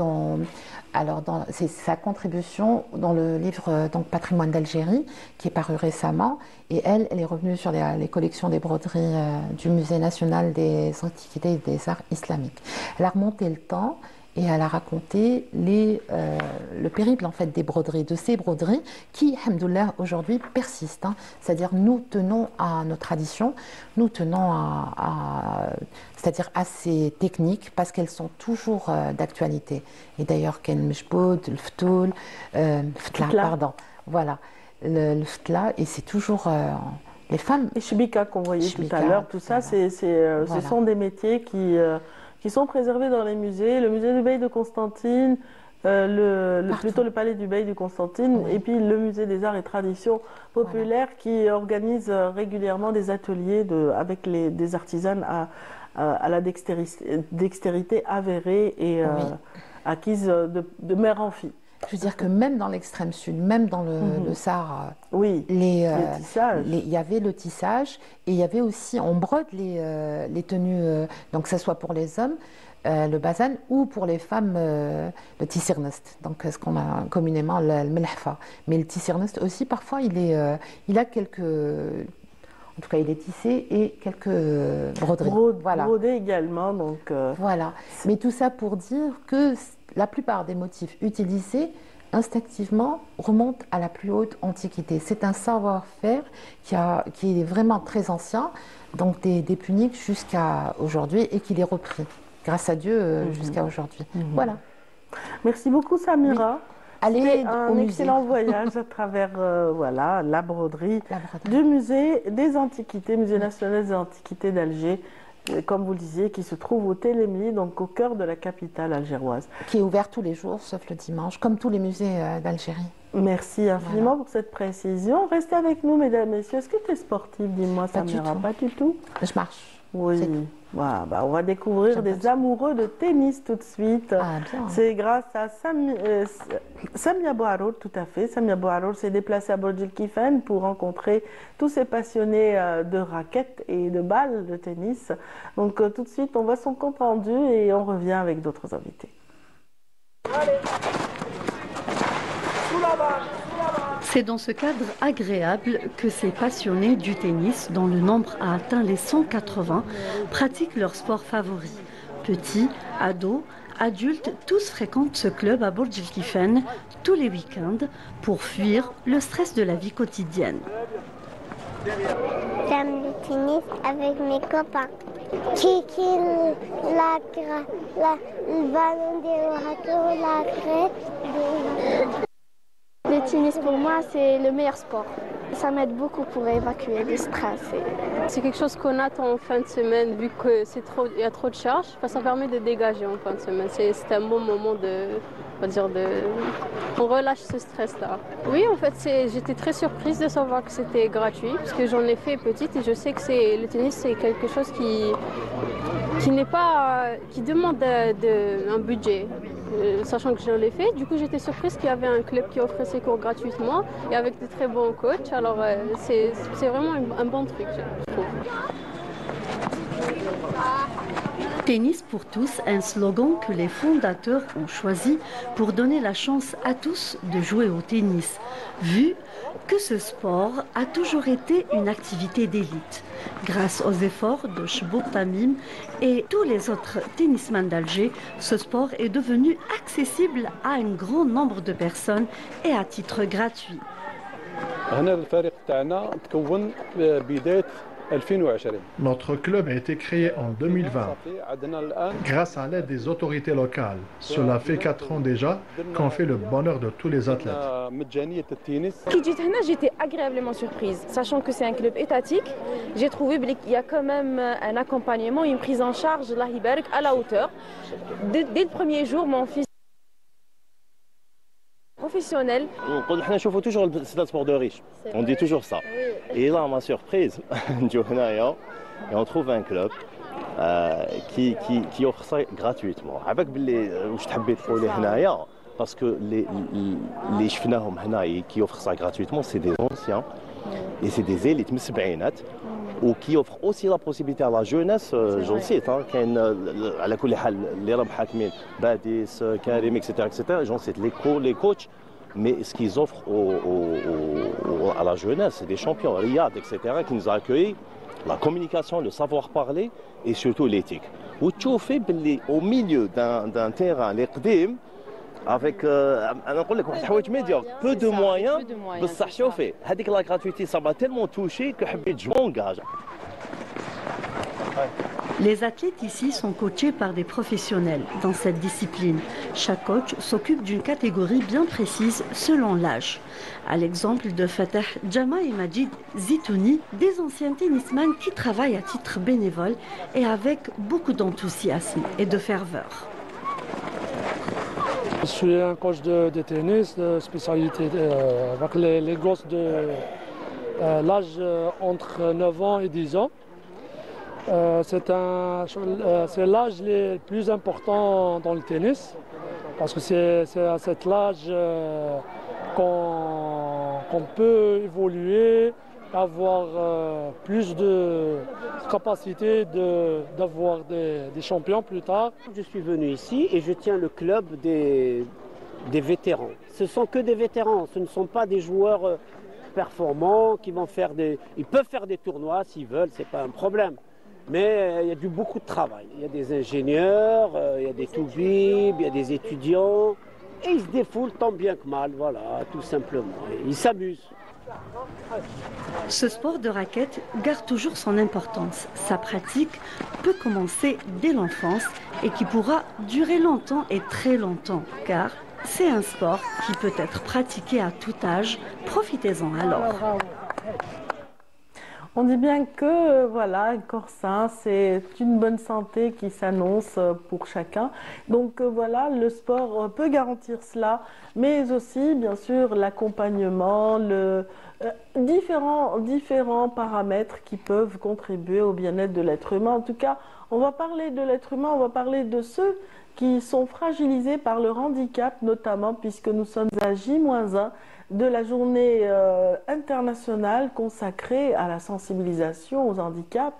c'est sa contribution dans le livre Patrimoine d'Algérie, qui est paru récemment. Et elle est revenue sur les collections des broderies du Musée national des antiquités et des arts islamiques. Elle a remonté le temps et elle a raconté le périple en fait des broderies, de ces broderies qui, alhamdoulilah, aujourd'hui persistent. Hein. C'est-à-dire nous tenons à nos traditions, nous tenons c'est-à-dire à ces techniques parce qu'elles sont toujours d'actualité. Et d'ailleurs, Ken Mejboud, le Ftoul, pardon, voilà, le Ftla, et c'est toujours les femmes.
Et Chibika qu'on voyait tout à l'heure, tout ça, ce sont des métiers qui sont préservés dans les musées, le musée du Bey de Constantine, plutôt le palais du Bey de Constantine, et puis le musée des arts et traditions populaires qui organise régulièrement des ateliers avec des artisanes à la dextérité avérée et acquise de mère en fille.
Je veux dire que même dans l'extrême sud, même dans le Sahara,
les tissages.
Il y avait le tissage, et il y avait aussi, on brode les tenues, donc que ce soit pour les hommes, le bazan, ou pour les femmes, le tissirnest, donc ce qu'on a communément le melhfa. Mais le tissirnest aussi, parfois, il a quelques... En tout cas, il est tissé et quelques broderies.
Brodé également, donc...
Voilà. Mais tout ça pour dire que la plupart des motifs utilisés instinctivement remontent à la plus haute antiquité. C'est un savoir-faire qui est vraiment très ancien, donc des puniques jusqu'à aujourd'hui, et qu'il est repris, grâce à Dieu, jusqu'à aujourd'hui. Voilà.
Merci beaucoup, Samira.
Oui. Allez
un excellent voyage à travers la broderie du musée des antiquités, Musée national des antiquités d'Alger, comme vous le disiez, qui se trouve au Télémli, donc au cœur de la capitale algéroise.
Qui est ouvert tous les jours, sauf le dimanche, comme tous les musées d'Algérie.
Merci infiniment pour cette précision. Restez avec nous, mesdames, messieurs. Est-ce que tu es sportive? Dis-moi, Samira. Pas du tout.
Je marche.
Oui. Voilà, on va découvrir des amoureux de tennis tout de suite. C'est grâce à Samia Bouharour, tout à fait. Samia Bouharour s'est déplacée à Burj Al Kifen pour rencontrer tous ces passionnés de raquettes et de balles de tennis. Donc tout de suite, on voit son compte rendu et on revient avec d'autres invités.
C'est dans ce cadre agréable que ces passionnés du tennis, dont le nombre a atteint les 180, pratiquent leur sport favori. Petits, ados, adultes, tous fréquentent ce club à Burj Al Kifan tous les week-ends pour fuir le stress de la vie quotidienne.
J'aime le tennis avec mes copains. Kiki, le ballon des râteaux, la crête. Le tennis pour moi c'est le meilleur sport. Ça m'aide beaucoup pour évacuer le stress.
C'est quelque chose qu'on attend en fin de semaine vu qu'il y a trop de charges. Ça permet de dégager en fin de semaine. C'est un bon moment on relâche ce stress-là. Oui, en fait, j'étais très surprise de savoir que c'était gratuit parce que j'en ai fait petite et je sais que le tennis c'est quelque chose qui demande un budget. Sachant que je l'ai fait, du coup j'étais surprise qu'il y avait un club qui offrait ses cours gratuitement et avec de très bons coachs. Alors c'est vraiment un bon truc, je trouve.
Tennis pour tous, un slogan que les fondateurs ont choisi pour donner la chance à tous de jouer au tennis, vu que ce sport a toujours été une activité d'élite. Grâce aux efforts de Chebour Tamim et tous les autres tennisman d'Alger, ce sport est devenu accessible à un grand nombre de personnes et à titre gratuit.
Notre club a été créé en 2020 grâce à l'aide des autorités locales. Cela fait 4 ans déjà qu'on fait le bonheur de tous les athlètes.
J'étais agréablement surprise, sachant que c'est un club étatique. J'ai trouvé qu'il y a quand même un accompagnement, une prise en charge à la hauteur. Dès le premier jour, mon fils professionnel.
On voit toujours c'est un sport de riche. On dit toujours ça. Et là, ma surprise, et on trouve un club qui offre ça gratuitement. Avec parce que les chefnaهم qui offrent ça gratuitement, c'est des anciens et c'est des élites ou qui offrent aussi la possibilité à la jeunesse, je le cite, على كل حال اللي راهم حاكمين باديس كريم etc j'en cite les coachs, mais ce qu'ils offrent à la jeunesse, c'est des champions, Riyad etc qui nous a accueillis, la communication, le savoir parler et surtout l'éthique. Ou tu fais au milieu d'un terrain les قديم avec peu de moyens, بصح شوفي هذيك la gratuité ça m'a tellement touché que حبيت je m'engage.
Les athlètes ici sont coachés par des professionnels dans cette discipline. Chaque coach s'occupe d'une catégorie bien précise selon l'âge. À l'exemple de Fatah Jama et Majid Zitouni, des anciens tennisman qui travaillent à titre bénévole et avec beaucoup d'enthousiasme et de ferveur.
Je suis un coach de tennis de spécialité avec les gosses de l'âge entre 9 ans et 10 ans. C'est l'âge le plus important dans le tennis parce que c'est à cet âge qu'on peut évoluer, avoir plus de capacité d'avoir des champions plus tard.
Je suis venu ici et je tiens le club des vétérans. Ce ne sont que des vétérans, ce ne sont pas des joueurs performants qui vont faire Ils peuvent faire des tournois s'ils veulent, ce n'est pas un problème. Mais il y a beaucoup de travail. Il y a des ingénieurs, il y a des toubibs, il y a des étudiants. Et ils se défoulent tant bien que mal, voilà, tout simplement. Et ils s'amusent.
Ce sport de raquette garde toujours son importance. Sa pratique peut commencer dès l'enfance et qui pourra durer longtemps et très longtemps, car c'est un sport qui peut être pratiqué à tout âge. Profitez-en alors.
On dit bien que voilà, un corps sain, c'est une bonne santé qui s'annonce pour chacun. Donc voilà, le sport peut garantir cela, mais aussi bien sûr l'accompagnement, différents paramètres qui peuvent contribuer au bien-être de l'être humain. En tout cas, on va parler de l'être humain, on va parler de ceux qui sont fragilisés par le handicap, notamment puisque nous sommes à J-1 de la journée internationale consacrée à la sensibilisation aux handicaps.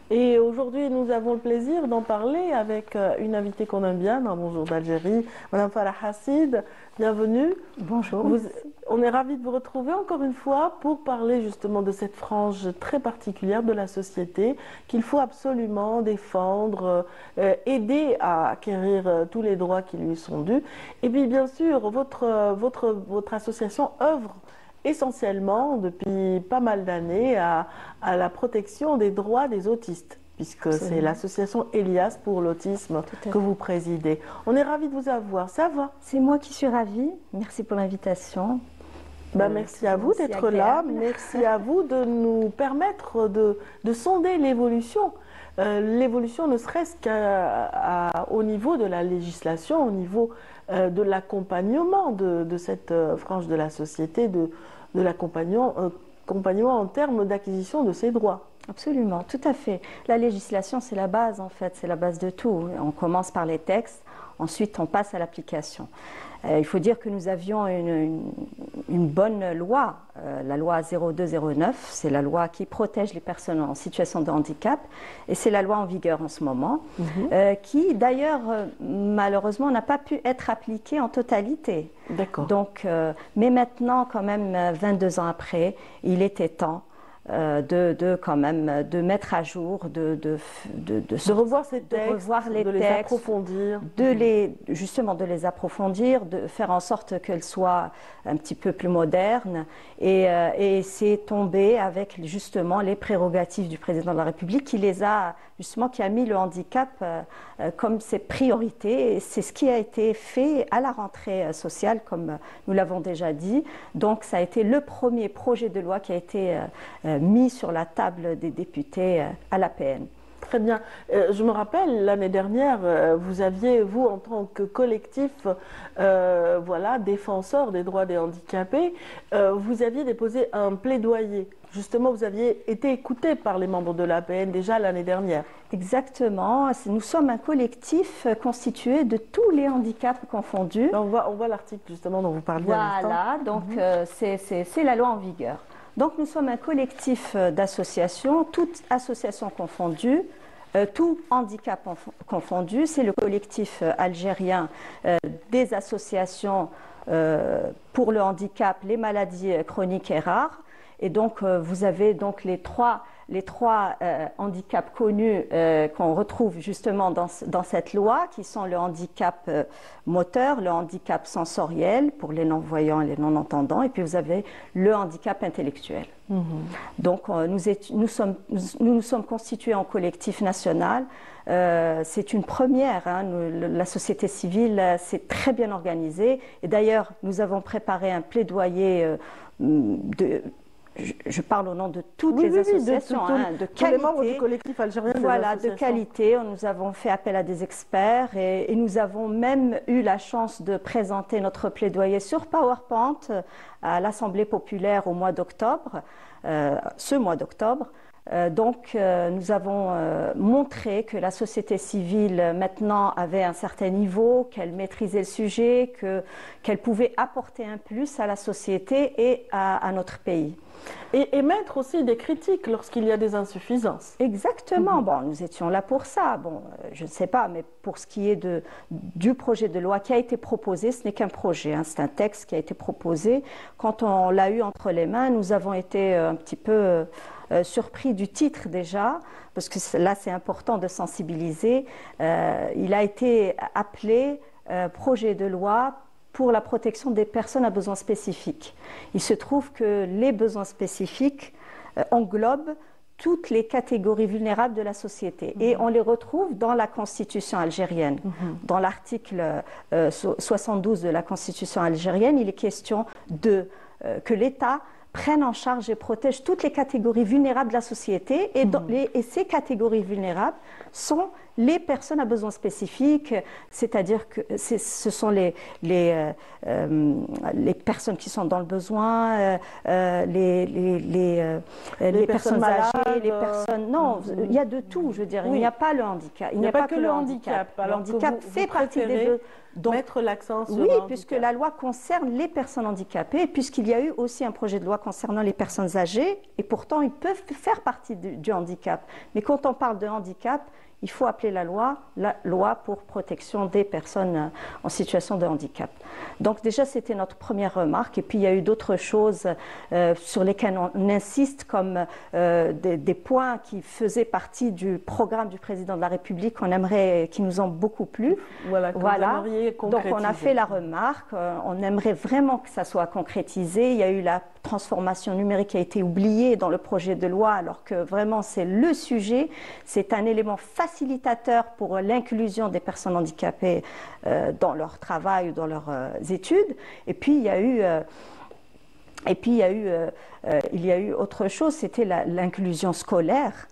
Et aujourd'hui, nous avons le plaisir d'en parler avec une invitée qu'on aime bien dans Bonjour d'Algérie, Madame Farah Hassid. Bienvenue.
Bonjour.
on est ravis de vous retrouver encore une fois pour parler justement de cette frange très particulière de la société qu'il faut absolument défendre, aider à acquérir tous les droits qui lui sont dus. Et puis bien sûr, votre association œuvre essentiellement depuis pas mal d'années à la protection des droits des autistes, puisque c'est l'association Elias pour l'autisme que vous présidez. On est ravis de vous avoir. Ça va?
C'est moi qui suis ravie. Merci pour l'invitation.
Merci à vous d'être là. Merci à vous de nous permettre de sonder l'évolution. L'évolution ne serait-ce qu'au niveau de la législation, au niveau de l'accompagnement de cette frange de la société, de l'accompagnement en termes d'acquisition de ses droits.
Absolument, tout à fait. La législation, c'est la base en fait, c'est la base de tout. On commence par les textes, ensuite on passe à l'application. Il faut dire que nous avions une bonne loi, la loi 0209, c'est la loi qui protège les personnes en situation de handicap, et c'est la loi en vigueur en ce moment, qui d'ailleurs malheureusement n'a pas pu être appliquée en totalité.
D'accord.
Donc, mais maintenant, quand même, 22 ans après, il était temps de mettre à jour, de
revoir ces textes,
de revoir les
les
textes,
approfondir,
justement de les approfondir, de faire en sorte qu'elles soient un petit peu plus modernes, et c'est tombé avec justement les prérogatives du président de la République qui a mis le handicap comme ses priorités, et c'est ce qui a été fait à la rentrée sociale, comme nous l'avons déjà dit. Donc ça a été le premier projet de loi qui a été mis sur la table des députés à l'APN.
Très bien. Je me rappelle, l'année dernière, vous aviez, vous, en tant que collectif défenseur des droits des handicapés, vous aviez déposé un plaidoyer. Justement, vous aviez été écouté par les membres de l'APN déjà l'année dernière.
Exactement. Nous sommes un collectif constitué de tous les handicaps confondus.
On voit l'article justement dont vous parliez à l'instant.
Voilà, donc c'est la loi en vigueur. Donc nous sommes un collectif d'associations, toutes associations confondues, tout handicap confondu. C'est le collectif algérien des associations pour le handicap, les maladies chroniques et rares. Et donc vous avez donc les trois handicaps connus qu'on retrouve justement dans cette loi, qui sont le handicap moteur, le handicap sensoriel pour les non-voyants et les non-entendants, et puis vous avez le handicap intellectuel. Donc nous nous sommes constitués en collectif national. C'est une première, hein. La société civile s'est très bien organisée, et d'ailleurs nous avons préparé un plaidoyer je parle au nom de toutes les associations, de qualité.
Tous les membres du collectif algérien.
Voilà, de qualité. Nous avons fait appel à des experts, et nous avons même eu la chance de présenter notre plaidoyer sur PowerPoint à l'Assemblée populaire au mois d'octobre, ce mois d'octobre. Donc nous avons montré que la société civile maintenant avait un certain niveau, qu'elle maîtrisait le sujet, qu'elle pouvait apporter un plus à la société et à notre pays.
Et émettre aussi des critiques lorsqu'il y a des insuffisances.
Exactement. Bon, nous étions là pour ça. Bon, je ne sais pas, mais pour ce qui est du projet de loi qui a été proposé, ce n'est qu'un projet, hein, c'est un texte qui a été proposé. Quand on l'a eu entre les mains, nous avons été un petit peu surpris du titre déjà, parce que là c'est important de sensibiliser. Il a été appelé projet de loi pour la protection des personnes à besoins spécifiques. Il se trouve que les besoins spécifiques englobent toutes les catégories vulnérables de la société. Et on les retrouve dans la Constitution algérienne. Dans l'article 72 de la Constitution algérienne, il est question que l'État prenne en charge et protège toutes les catégories vulnérables de la société, et ces catégories vulnérables sont les personnes à besoins spécifiques, c'est-à-dire que ce sont les personnes qui sont dans le besoin, les personnes âgées, les personnes... Non, il y a de tout, je veux dire, il n'y a pas le handicap.
Il n'y a pas que le handicap.
Le handicap fait partie des deux.
Donc, mettre l'accent sur
oui, puisque la loi concerne les personnes handicapées, puisqu'il y a eu aussi un projet de loi concernant les personnes âgées, et pourtant ils peuvent faire partie du handicap. Mais quand on parle de handicap, il faut appeler la loi pour protection des personnes en situation de handicap. Donc déjà, c'était notre première remarque. Et puis, il y a eu d'autres choses sur lesquelles on insiste, comme des points qui faisaient partie du programme du président de la République, qui nous ont beaucoup plu.
Voilà.
Donc, on a fait la remarque. On aimerait vraiment que ça soit concrétisé. Il y a eu la transformation numérique qui a été oubliée dans le projet de loi, alors que vraiment, c'est le sujet. C'est un élément facilitateur pour l'inclusion des personnes handicapées dans leur travail ou dans leurs études. Et puis il y a eu autre chose, c'était l'inclusion scolaire.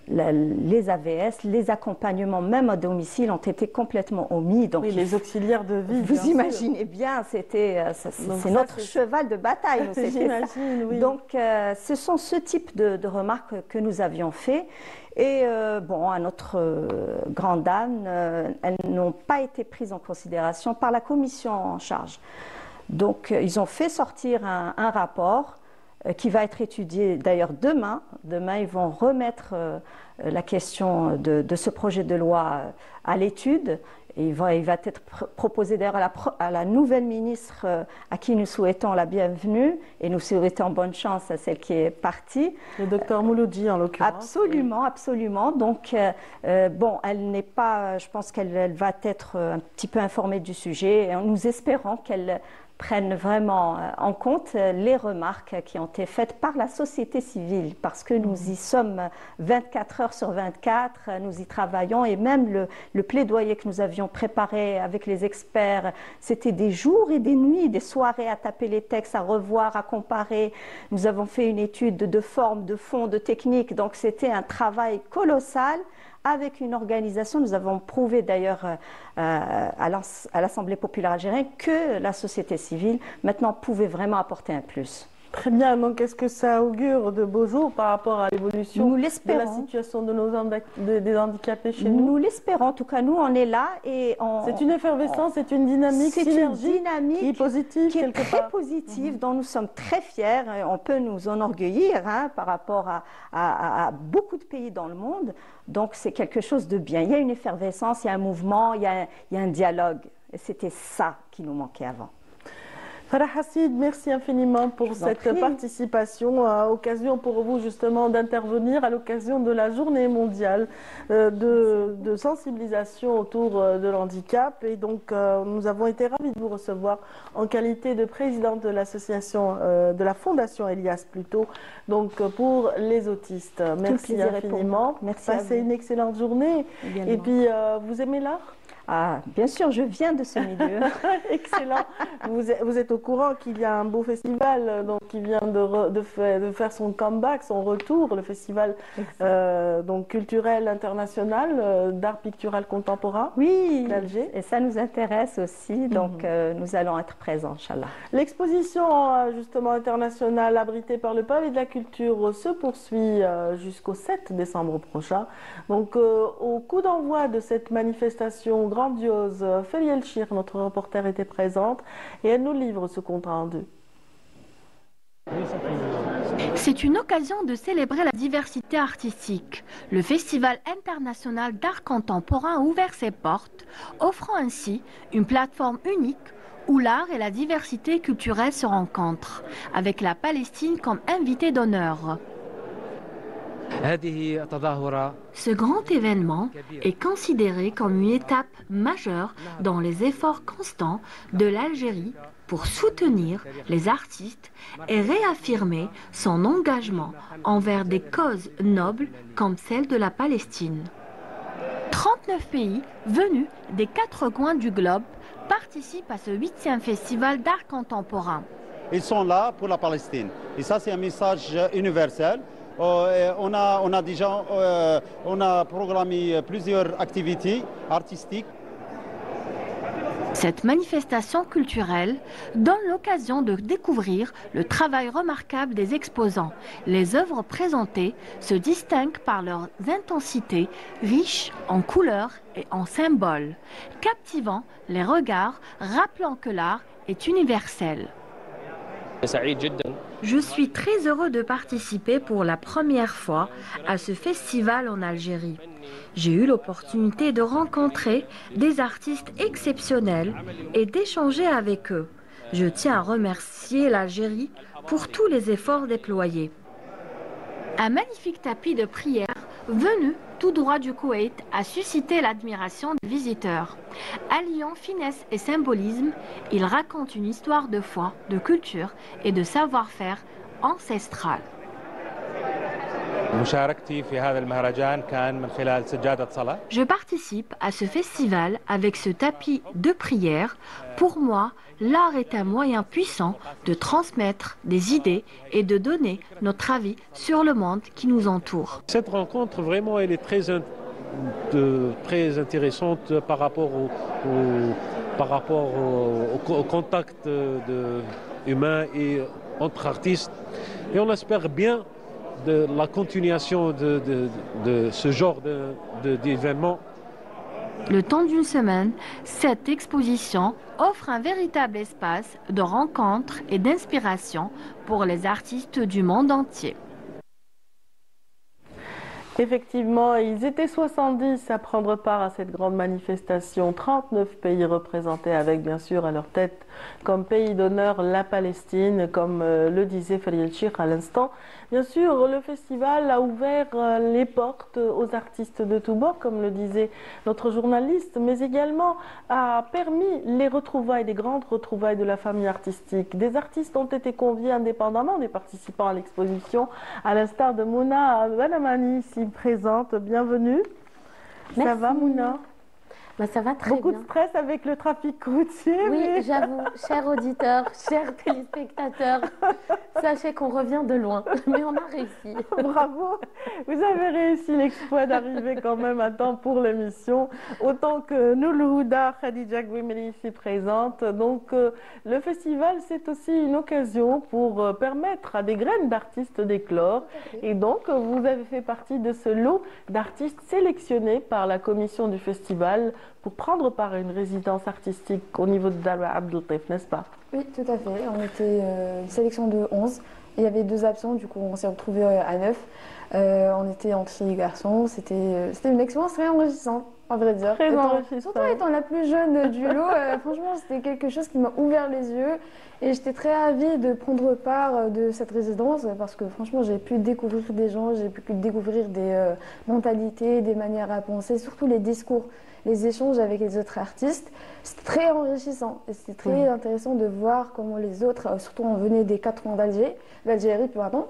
Les AVS, les accompagnements même à domicile ont été complètement omis. Donc
oui, les auxiliaires de vie.
Vous imaginez bien, c'est notre cheval de bataille.
J'imagine, oui.
Donc ce sont ce type de remarques que nous avions fait. Et bon, à notre grande dame, elles n'ont pas été prises en considération par la commission en charge. Donc ils ont fait sortir un rapport qui va être étudié d'ailleurs demain. Demain, ils vont remettre la question de ce projet de loi à l'étude. Il va être proposé d'ailleurs à la nouvelle ministre à qui nous souhaitons la bienvenue et nous souhaitons bonne chance à celle qui est partie.
Le docteur Mouloudji en l'occurrence.
Absolument, absolument. Donc, bon, elle n'est pas, je pense qu'elle va être un petit peu informée du sujet et nous espérons qu'elle prennent vraiment en compte les remarques qui ont été faites par la société civile, parce que nous y sommes 24 heures sur 24, nous y travaillons, et même le plaidoyer que nous avions préparé avec les experts, c'était des jours et des nuits, des soirées à taper les textes, à revoir, à comparer. Nous avons fait une étude de forme, de fond, de technique, donc c'était un travail colossal. Avec une organisation, nous avons prouvé d'ailleurs à l'Assemblée populaire algérienne que la société civile maintenant pouvait vraiment apporter un plus.
Très bien, donc est-ce que ça augure de beaux jours par rapport à l'évolution de la situation de des handicapés chez nous?
Nous l'espérons, en tout cas nous on est là et
c'est une effervescence, c'est une dynamique,
c'est une dynamique
qui est positive,
qui est très positive, dont nous sommes très fiers, on peut nous enorgueillir par rapport à beaucoup de pays dans le monde, donc c'est quelque chose de bien. Il y a une effervescence, il y a un mouvement, il y a un dialogue, et c'était ça qui nous manquait avant.
Farah Hassid, merci infiniment pour cette participation. Occasion pour vous justement d'intervenir à l'occasion de la journée mondiale de sensibilisation autour de l'handicap. Et donc nous avons été ravis de vous recevoir en qualité de présidente de l'association, de la fondation Elias plutôt, donc pour les autistes. Merci infiniment.
Merci.
Passez une excellente journée.
Également.
Et puis vous aimez l'art?
Ah, bien sûr, je viens de ce milieu.
Excellent. Vous êtes au courant qu'il y a un beau festival donc, qui vient de faire son comeback, son retour, le festival donc, culturel international d'art pictural contemporain d'Alger.
Et ça nous intéresse aussi, donc nous allons être présents, Inch'Allah.
L'exposition justement internationale abritée par le Palais de la Culture se poursuit jusqu'au 7 décembre prochain. Donc au coup d'envoi de cette manifestation grandiose, Félie Elchir, notre reporter, était présente et elle nous livre ce compte rendu.
C'est une occasion de célébrer la diversité artistique. Le Festival international d'art contemporain a ouvert ses portes, offrant ainsi une plateforme unique où l'art et la diversité culturelle se rencontrent, avec la Palestine comme invité d'honneur. Ce grand événement est considéré comme une étape majeure dans les efforts constants de l'Algérie pour soutenir les artistes et réaffirmer son engagement envers des causes nobles comme celle de la Palestine. 39 pays venus des 4 coins du globe participent à ce 8e festival d'art contemporain.
Ils sont là pour la Palestine et ça c'est un message universel. On a programmé plusieurs activités artistiques.
Cette manifestation culturelle donne l'occasion de découvrir le travail remarquable des exposants. Les œuvres présentées se distinguent par leur intensité, riche en couleurs et en symboles, captivant les regards, rappelant que l'art est universel. Je suis très heureux de participer pour la première fois à ce festival en Algérie. J'ai eu l'opportunité de rencontrer des artistes exceptionnels et d'échanger avec eux. Je tiens à remercier l'Algérie pour tous les efforts déployés. Un magnifique tapis de prière venu tout droit du Koweït a suscité l'admiration des visiteurs. Alliant finesse et symbolisme, il raconte une histoire de foi, de culture et de savoir-faire ancestral. Je participe à ce festival avec ce tapis de prière. Pour moi, l'art est un moyen puissant de transmettre des idées et de donner notre avis sur le monde qui nous entoure.
Cette rencontre, vraiment, elle est très intéressante par rapport au contact humain et entre artistes. Et on espère bien de la continuation de ce genre d'événements.
Le temps d'une semaine, cette exposition offre un véritable espace de rencontre et d'inspiration pour les artistes du monde entier.
Effectivement, ils étaient 70 à prendre part à cette grande manifestation. 39 pays représentés avec, bien sûr, à leur tête, comme pays d'honneur, la Palestine, comme le disait Farid Chir à l'instant. Bien sûr, le festival a ouvert les portes aux artistes de tous bords, comme le disait notre journaliste, mais également a permis les retrouvailles, des grandes retrouvailles de la famille artistique. Des artistes ont été conviés indépendamment des participants à l'exposition, à l'instar de Mouna Banamani, ici présente. Bienvenue.
Merci.
Ça va, Mouna?
Ça va très
Beaucoup
bien.
de stress avec le trafic routier.
Oui,
mais...
j'avoue, chers auditeurs, chers téléspectateurs, sachez qu'on revient de loin, mais on a réussi.
Bravo, vous avez réussi l'exploit d'arriver quand même à temps pour l'émission, autant que nous, le Houda, Khadija Gouimeli ici présente. Donc le festival, c'est aussi une occasion pour permettre à des graines d'artistes d'éclore. Et donc vous avez fait partie de ce lot d'artistes sélectionnés par la commission du festival pour prendre part à une résidence artistique au niveau de Darwa Abdeltaif, n'est-ce pas?
Oui, tout à fait. On était une sélection de 11. Il y avait 2 absents, du coup on s'est retrouvés à 9. On était entre filles et garçons. C'était une expérience très enrichissante, à vrai dire.
Très enrichissante.
Surtout étant la plus jeune du lot, franchement c'était quelque chose qui m'a ouvert les yeux. Et j'étais très ravie de prendre part de cette résidence parce que franchement j'ai pu découvrir des gens, j'ai pu découvrir des mentalités, des manières à penser, surtout les discours. Les échanges avec les autres artistes, c'était très enrichissant et c'était très intéressant de voir comment les autres, surtout on venait des 4 coins d'Algérie, pardon.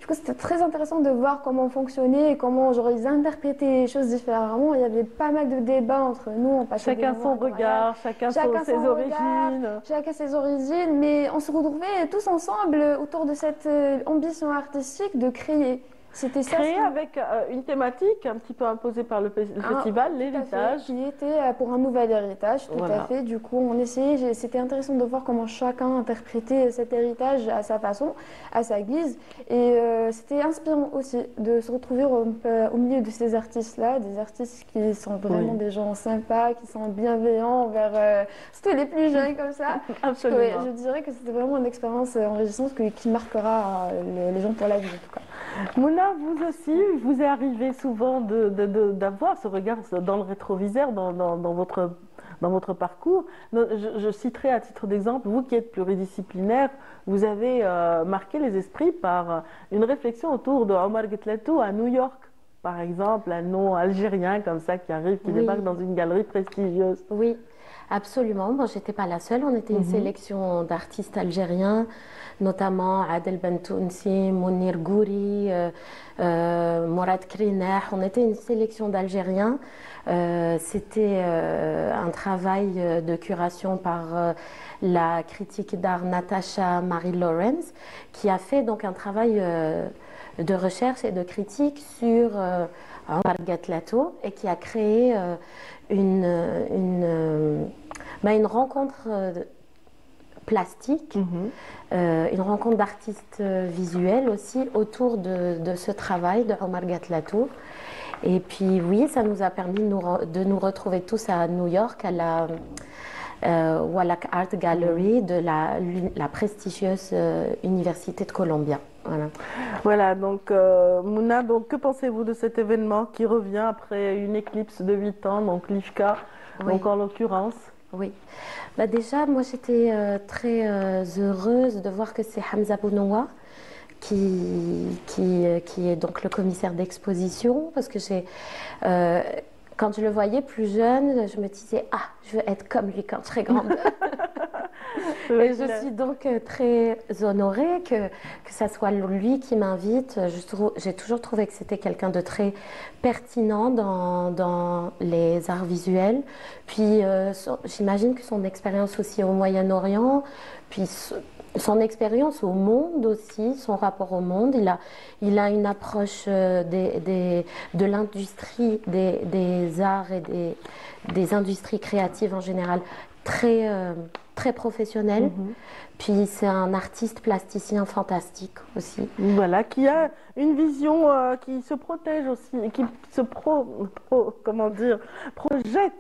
Du coup, c'était très intéressant de voir comment on fonctionnait et comment genre, ils interprétaient les choses différemment. Il y avait pas mal de débats entre nous.
Chacun son regard, chacun ses origines.
Chacun ses origines, mais on se retrouvait tous ensemble autour de cette ambition artistique de créer. C'était ça.
Créé avec une thématique un petit peu imposée par le festival, l'héritage.
Qui était pour un nouvel héritage, tout à fait. Du coup, on essayait, c'était intéressant de voir comment chacun interprétait cet héritage à sa façon, à sa guise. Et c'était inspirant aussi de se retrouver au milieu de ces artistes-là, des artistes qui sont vraiment des gens sympas, qui sont bienveillants envers surtout les plus jeunes comme ça.
Absolument.
Je dirais que c'était vraiment une expérience enrichissante qui marquera les gens pour la vie, en tout cas.
Mouna, vous aussi, vous est arrivé souvent d'avoir ce regard dans le rétroviseur, dans votre parcours. Je citerai à titre d'exemple, vous qui êtes pluridisciplinaire, vous avez marqué les esprits par une réflexion autour de Omar Getlatou à New York, par exemple, un nom algérien comme ça qui arrive, qui débarque dans une galerie prestigieuse.
Oui, absolument. Bon, je n'étais pas la seule, on était une sélection d'artistes algériens, notamment Adel Bentounsi, Mounir Gouri, Mourad Krinah. On était une sélection d'Algériens. C'était un travail de curation par la critique d'art Natacha Marie Lawrence, qui a fait donc un travail de recherche et de critique sur Omar Getlatou et qui a créé une rencontre plastique, une rencontre d'artistes visuels aussi autour de ce travail de Omar Getlatou. Et puis oui, ça nous a permis de nous retrouver tous à New York, à la Wallach Art Gallery de la prestigieuse Université de Columbia.
Voilà, donc Mouna, donc, que pensez-vous de cet événement qui revient après une éclipse de 8 ans, donc l'IFCA, donc en l'occurrence?
Oui. Bah déjà, moi j'étais très heureuse de voir que c'est Hamza Bounoua qui est donc le commissaire d'exposition, parce que quand je le voyais plus jeune, je me disais, ah, je veux être comme lui quand je serai grande. Et je suis donc très honorée que ça soit lui qui m'invite. J'ai toujours trouvé que c'était quelqu'un de très pertinent dans les arts visuels. Puis j'imagine que son expérience aussi au Moyen-Orient, puis son expérience au monde aussi, son rapport au monde, il a une approche de l'industrie des arts et des industries créatives en général très professionnelle. Puis c'est un artiste plasticien fantastique aussi.
Voilà, qui a une vision qui se protège aussi, qui se projette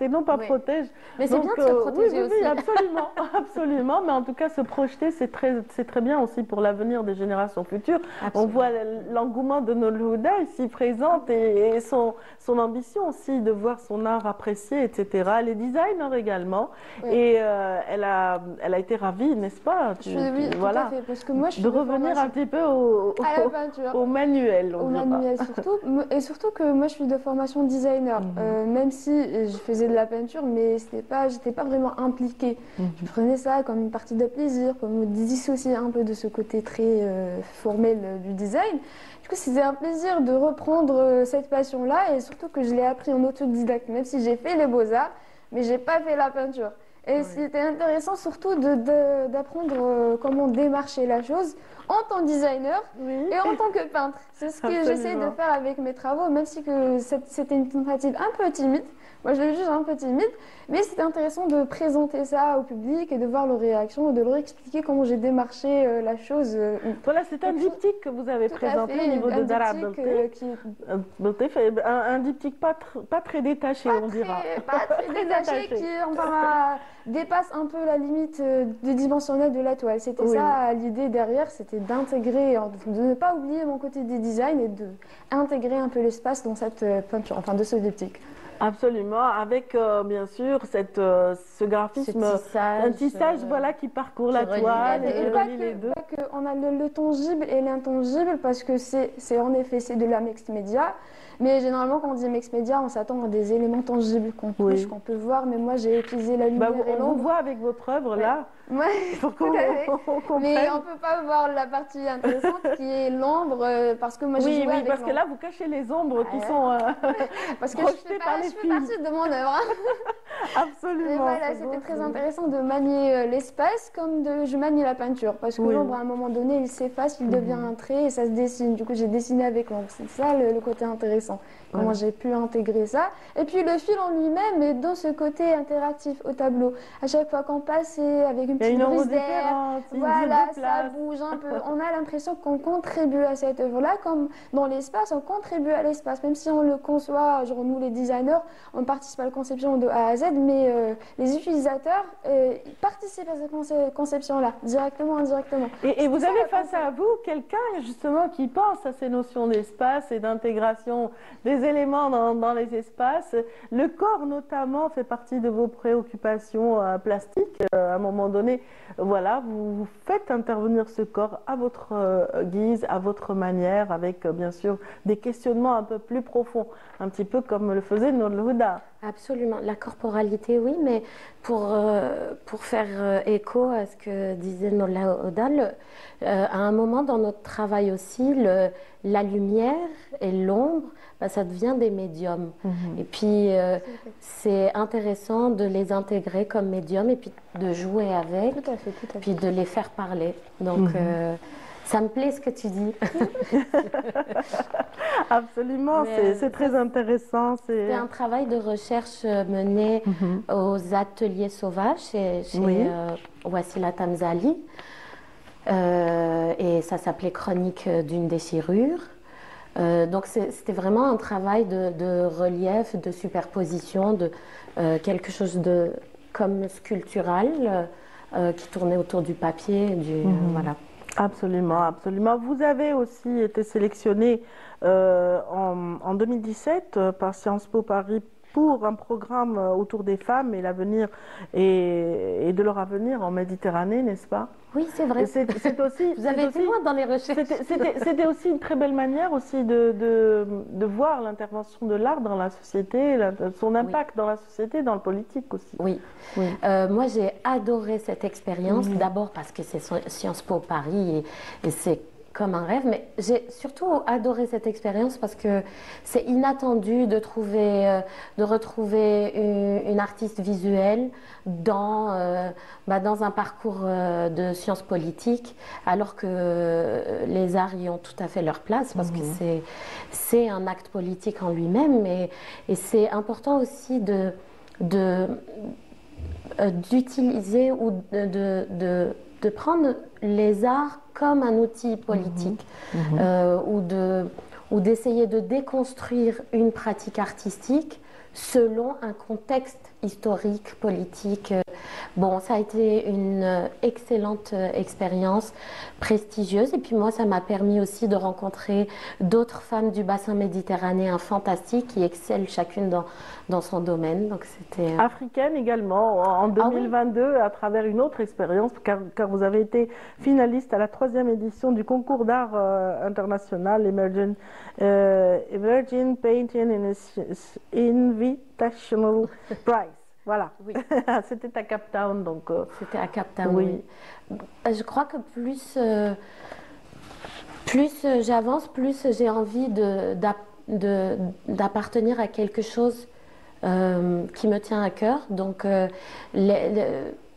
et non pas protège.
Mais c'est bien de se protéger aussi.
Oui, absolument, absolument. Mais en tout cas, se projeter, c'est très bien aussi pour l'avenir des générations futures. Absolument. On voit l'engouement de Nolhouda ici présente et son ambition aussi de voir son art apprécié, etc. Elle est designer également. Oui. Et elle a été ravie, n'est-ce pas?
Oui,
voilà,
tout à fait, parce que moi, je suis
de revenir un petit peu au manuel.
Au manuel surtout, et surtout que moi je suis de formation designer, même si je faisais de la peinture, mais j'étais pas vraiment impliquée. Je prenais ça comme une partie de plaisir, comme me dissocier un peu de ce côté très formel du design. Du coup, c'était un plaisir de reprendre cette passion-là, et surtout que je l'ai appris en autodidacte, même si j'ai fait les beaux-arts, mais j'ai pas fait la peinture. Et c'était intéressant surtout d'apprendre comment démarcher la chose en tant que designer et en tant que peintre. C'est ce que j'essaie de faire avec mes travaux, même si c'était une tentative un peu timide. Moi, je le juge un peu timide, mais c'était intéressant de présenter ça au public et de voir leurs réactions et de leur expliquer comment j'ai démarché la chose.
Voilà, c'est un diptyque que vous avez présenté au niveau de Dara un diptyque pas très détaché, on dira.
Pas très détaché, qui dépasse un peu la limite dimensionnelle de la toile. C'était ça l'idée derrière, c'était d'intégrer, de ne pas oublier mon côté des designs et d'intégrer un peu l'espace dans cette peinture, enfin de ce diptyque.
Absolument, avec bien sûr ce graphisme, un tissage voilà, qui parcourt la toile et qui relie les deux.
On a le tangible et l'intangible parce que c'est en effet c'est de la mixed media, mais généralement quand on dit mixed media, on s'attend à des éléments tangibles qu'on touche, qu'on peut voir, mais moi j'ai utilisé la lumière et l'ombre.
On voit avec votre œuvre là, pour qu'on comprenne.
Mais on ne peut pas voir la partie intéressante qui est l'ombre parce que moi j'ai joué avec
parce que là vous cachez les ombres qui sont
parce que je fais partie de mon œuvre.
Absolument.
Et voilà, c'était très intéressant de manier l'espace comme je manie la peinture parce que l'ombre à un moment donné il s'efface, il devient un trait et ça se dessine. Du coup j'ai dessiné avec l'ombre. C'est ça le côté intéressant. Comment j'ai pu intégrer ça. Et puis le fil en lui-même est dans ce côté interactif au tableau. À chaque fois qu'on passe, avec une petite brise d'air, voilà, ça bouge un peu. On a l'impression qu'on contribue à cette œuvre-là, comme dans l'espace, on contribue à l'espace. Même si on le conçoit, genre nous les designers, on participe à la conception de A à Z, mais les utilisateurs participent à cette conception-là, directement, indirectement.
Et vous avez face à vous quelqu'un justement qui pense à ces notions d'espace et d'intégration des éléments dans les espaces. Le corps notamment fait partie de vos préoccupations plastiques. À un moment donné, voilà, vous faites intervenir ce corps à votre guise, à votre manière, avec bien sûr des questionnements un peu plus profonds, un petit peu comme le faisait Nolhouda.
Absolument, la corporalité, oui, mais pour faire écho à ce que disait Nolhouda, à un moment dans notre travail aussi, la lumière et l'ombre, ça devient des médiums. Et puis, c'est intéressant de les intégrer comme médiums et puis de jouer avec, puis de les faire parler. Donc, ça me plaît ce que tu dis.
Absolument, c'est très intéressant.
C'est un travail de recherche mené aux ateliers sauvages chez Wassila Tamzali. Et ça s'appelait Chronique d'une déchirure. Donc c'était vraiment un travail de relief, de superposition, de quelque chose comme sculptural qui tournait autour du papier. Voilà.
Absolument, absolument. Vous avez aussi été sélectionné en 2017 par Sciences Po Paris pour un programme autour des femmes et l'avenir et de leur avenir en Méditerranée, n'est-ce pas?
Oui, c'est vrai.
C'est aussi,
vous avez été loin dans les recherches.
C'était aussi une très belle manière aussi de voir l'intervention de l'art dans la société, son impact dans la société, dans le politique aussi.
Oui. Moi, j'ai adoré cette expérience, d'abord parce que c'est Sciences Po Paris et c'est comme un rêve, mais j'ai surtout adoré cette expérience parce que c'est inattendu de retrouver une artiste visuelle dans un parcours de sciences politiques, alors que les arts y ont tout à fait leur place, parce que c'est un acte politique en lui-même, et c'est important aussi d'utiliser ou de prendre les arts comme un outil politique, ou d'essayer de déconstruire une pratique artistique selon un contexte historique, politique. Bon, ça a été une excellente expérience, prestigieuse. Et puis moi, ça m'a permis aussi de rencontrer d'autres femmes du bassin méditerranéen fantastiques qui excellent chacune dans son domaine. Donc c'était
africaine également, en 2022, à travers une autre expérience, car vous avez été finaliste à la 3e édition du concours d'art international Emerging Painting Invitational Prize. Voilà, oui. C'était à Cape Town, donc.
C'était à Cape Town, oui. Je crois que plus j'avance, plus j'ai envie d'appartenir à quelque chose qui me tient à cœur. Donc,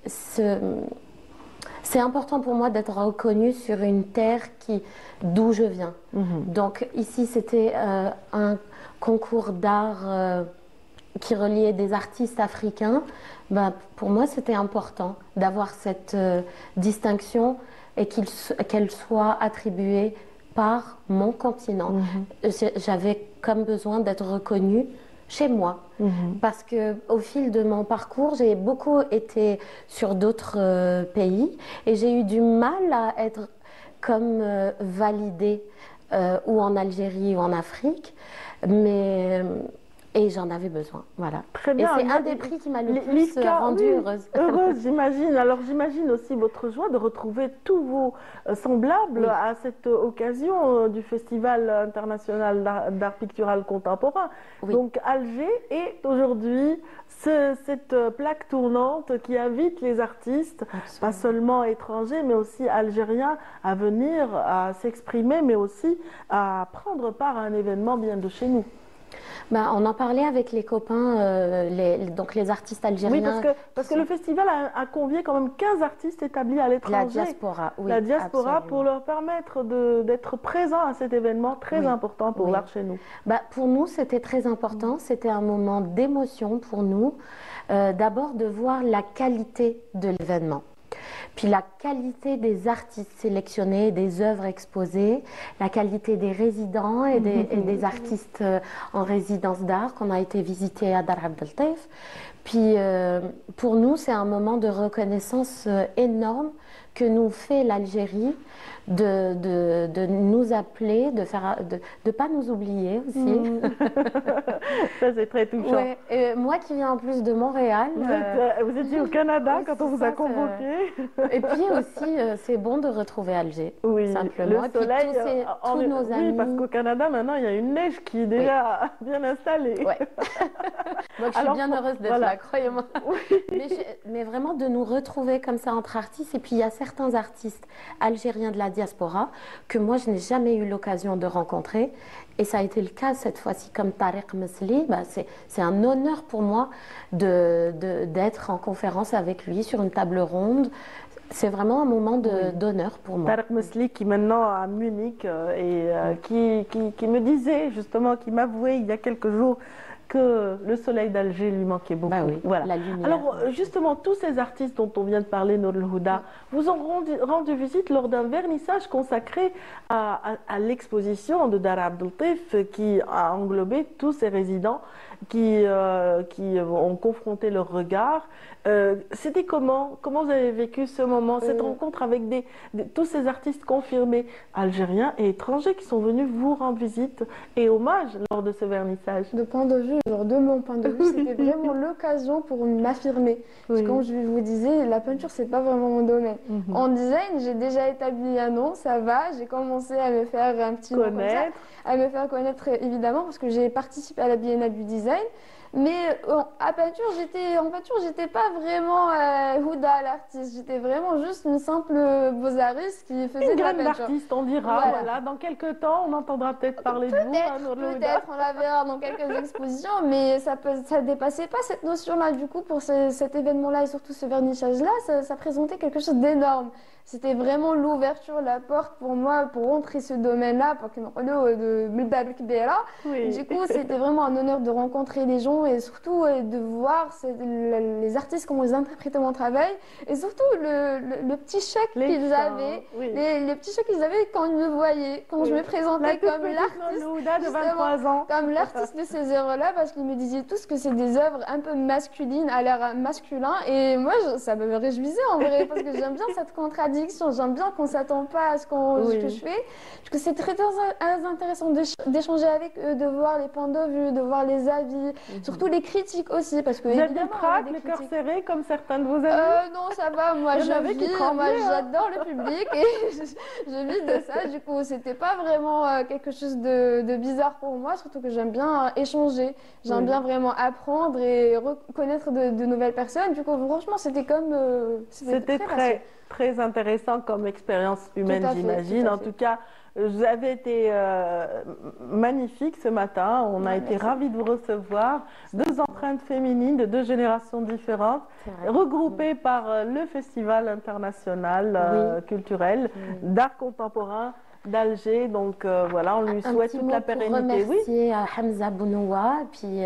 c'est important pour moi d'être reconnue sur une terre d'où je viens. Donc, ici, c'était un concours d'art qui reliait des artistes africains. Pour moi, c'était important d'avoir cette distinction et qu'elle soit attribuée par mon continent. J'avais comme besoin d'être reconnue chez moi, parce que au fil de mon parcours, j'ai beaucoup été sur d'autres pays et j'ai eu du mal à être comme validée ou en Algérie ou en Afrique, et j'en avais besoin, voilà.
Très bien.
Et c'est un des prix qui m'a le plus rendue heureuse.
Heureuse, j'imagine. Alors j'imagine aussi votre joie de retrouver tous vos semblables à cette occasion du Festival international d'art pictural contemporain. Donc Alger est aujourd'hui cette plaque tournante qui invite les artistes, pas seulement étrangers, mais aussi algériens, à venir, à s'exprimer, mais aussi à prendre part à un événement bien de chez nous.
On en parlait avec les copains, donc les artistes algériens.
Oui, parce que le festival a convié quand même 15 artistes établis à l'étranger.
La diaspora, oui.
La diaspora,
absolument.
pour leur permettre d'être présents à cet événement très important pour l'art chez nous.
Pour nous, c'était très important. C'était un moment d'émotion pour nous. D'abord, de voir la qualité de l'événement. Puis la qualité des artistes sélectionnés, des œuvres exposées, la qualité des résidents et des artistes en résidence d'art qu'on a été visités à Dar Abdel Taif. Puis pour nous, c'est un moment de reconnaissance énorme que nous fait l'Algérie, de nous appeler, de pas nous oublier aussi.
Ça, c'est très touchant.
Ouais. Et moi qui viens en plus de Montréal.
Vous étiez au Canada quand on vous a convoqué.
Et puis aussi, c'est bon de retrouver Alger, simplement.
Le soleil,
et puis tous nos amis.
Oui, parce qu'au Canada, maintenant, il y a une neige qui est déjà bien installée.
Ouais. Donc, je suis bien heureuse d'être là, croyez-moi. Mais vraiment, de nous retrouver comme ça entre artistes. Et puis, il y a certains artistes algériens de la diaspora que moi, je n'ai jamais eu l'occasion de rencontrer. Et ça a été le cas cette fois-ci, comme Tariq Mesli. C'est un honneur pour moi d'être en conférence avec lui sur une table ronde. C'est vraiment un moment d'honneur pour moi.
Tariq Mesli qui maintenant à Munich et qui me disait justement, qui m'avouait il y a quelques jours que le soleil d'Alger lui manquait beaucoup.
Bah oui,
voilà.
la lumière.
Alors justement, tous ces artistes dont on vient de parler, Nour Houda, vous ont rendu visite lors d'un vernissage consacré à l'exposition de Dar Abdeltif qui a englobé tous ces résidents qui ont confronté leur regard. C'était comment vous avez vécu ce moment, cette rencontre avec tous ces artistes confirmés algériens et étrangers qui sont venus vous rendre visite et hommage lors de ce vernissage?
De point de vue, genre de mon point de vue, c'était vraiment l'occasion pour m'affirmer. Comme je vous disais, la peinture, c'est pas vraiment mon domaine. En design, j'ai déjà établi un nom, ça va. J'ai commencé à me faire un petit nom comme ça, à me faire connaître évidemment parce que j'ai participé à la Biennale du design. Mais en peinture, j'étais pas vraiment Houda l'artiste. J'étais vraiment juste une simple beaux-artiste qui faisait de la peinture.
Une grande artiste, on dira. Voilà. Dans quelques temps, on entendra peut-être parler de vous.
Peut-être, on la verra dans quelques expositions, mais ça dépassait pas cette notion-là. Du coup, pour cet événement-là et surtout ce vernissage-là, ça présentait quelque chose d'énorme. C'était vraiment l'ouverture, la porte pour moi pour entrer ce domaine-là, pour que de Du coup, c'était vraiment un honneur de rencontrer les gens et surtout de voir les artistes comment ils interprétaient mon travail et surtout le petit choc qu'ils avaient, les petits chocs qu'ils avaient quand ils me voyaient, quand je me présentais comme l'artiste
de 23 ans,
comme l'artiste de ces œuvres-là, parce qu'ils me disaient tous que c'est des œuvres un peu masculines, à l'air masculin, et moi ça me réjouissait en vrai parce que j'aime bien cette contradiction. J'aime bien qu'on ne s'attend pas à ce que je fais. Parce que c'est très intéressant d'échanger avec eux, de voir les points de vue, de voir les avis, surtout les critiques aussi. Parce que
vous avez le trac, le cœur serré comme certains de vos amis?
Non, ça va. Moi, j'adore le public et je vis de ça. Du coup, c'était pas vraiment quelque chose de bizarre pour moi, surtout que j'aime bien échanger. J'aime bien vraiment apprendre et reconnaître de nouvelles personnes. Du coup, franchement, c'était
c'était très intéressant comme expérience humaine, j'imagine. En tout cas, vous avez été magnifique ce matin. On a été ravis de vous recevoir. Deux empreintes féminines de deux générations différentes, regroupées par le Festival international culturel d'art contemporain d'Alger. Donc voilà, on lui souhaite toute la pérennité.
Pour remercier Hamza Bounoua, puis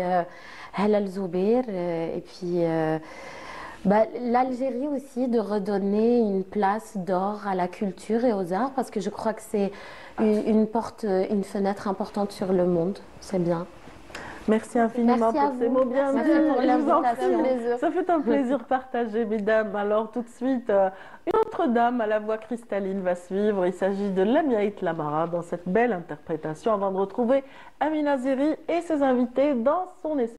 Halal Zoubir, et puis l'Algérie aussi, de redonner une place d'or à la culture et aux arts, parce que je crois que c'est une porte, une fenêtre importante sur le monde. C'est bien.
Merci infiniment pour ces mots bien
Merci pour l'invitation.
Ça fait un plaisir partagé, mesdames. Alors tout de suite, une autre dame à la voix cristalline va suivre. Il s'agit de Lamia Lamara dans cette belle interprétation avant de retrouver Amina Zeri et ses invités dans son espace.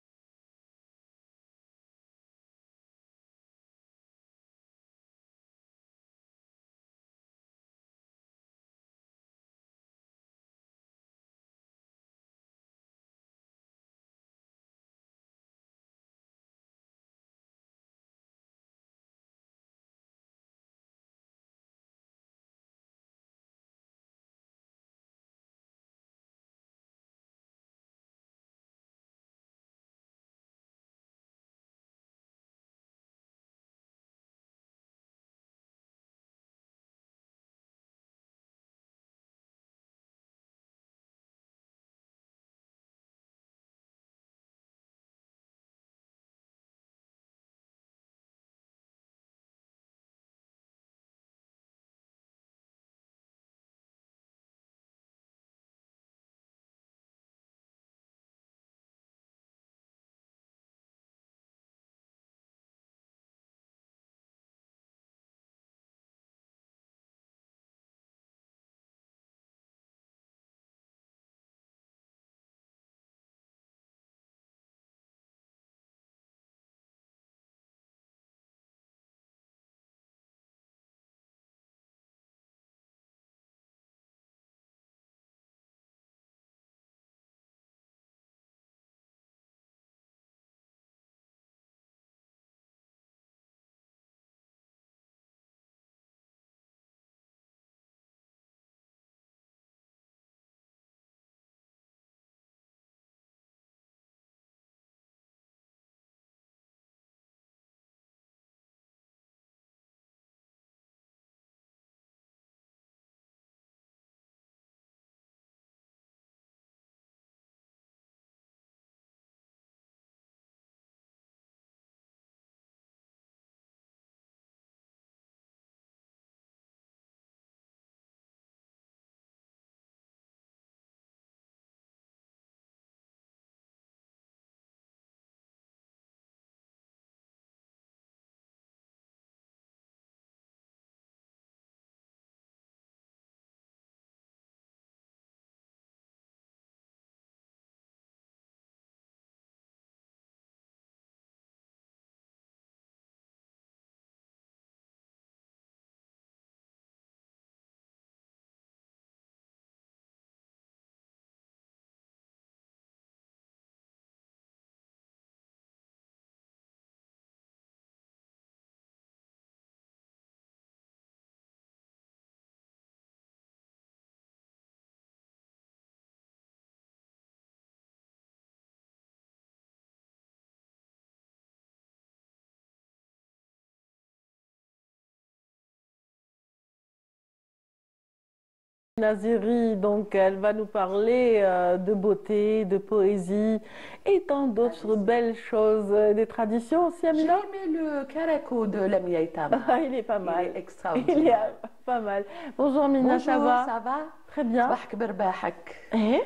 Naziri, donc elle va nous parler de beauté, de poésie et tant d'autres belles choses, des traditions aussi, Amina.
J'ai aimé le karako de Lamia Itama.
Il est pas mal.
Il est extraordinaire.
Il est pas mal. Bonjour Amina, ça va?
Ça va?
Très bien.
صباحك برباحك.
ايه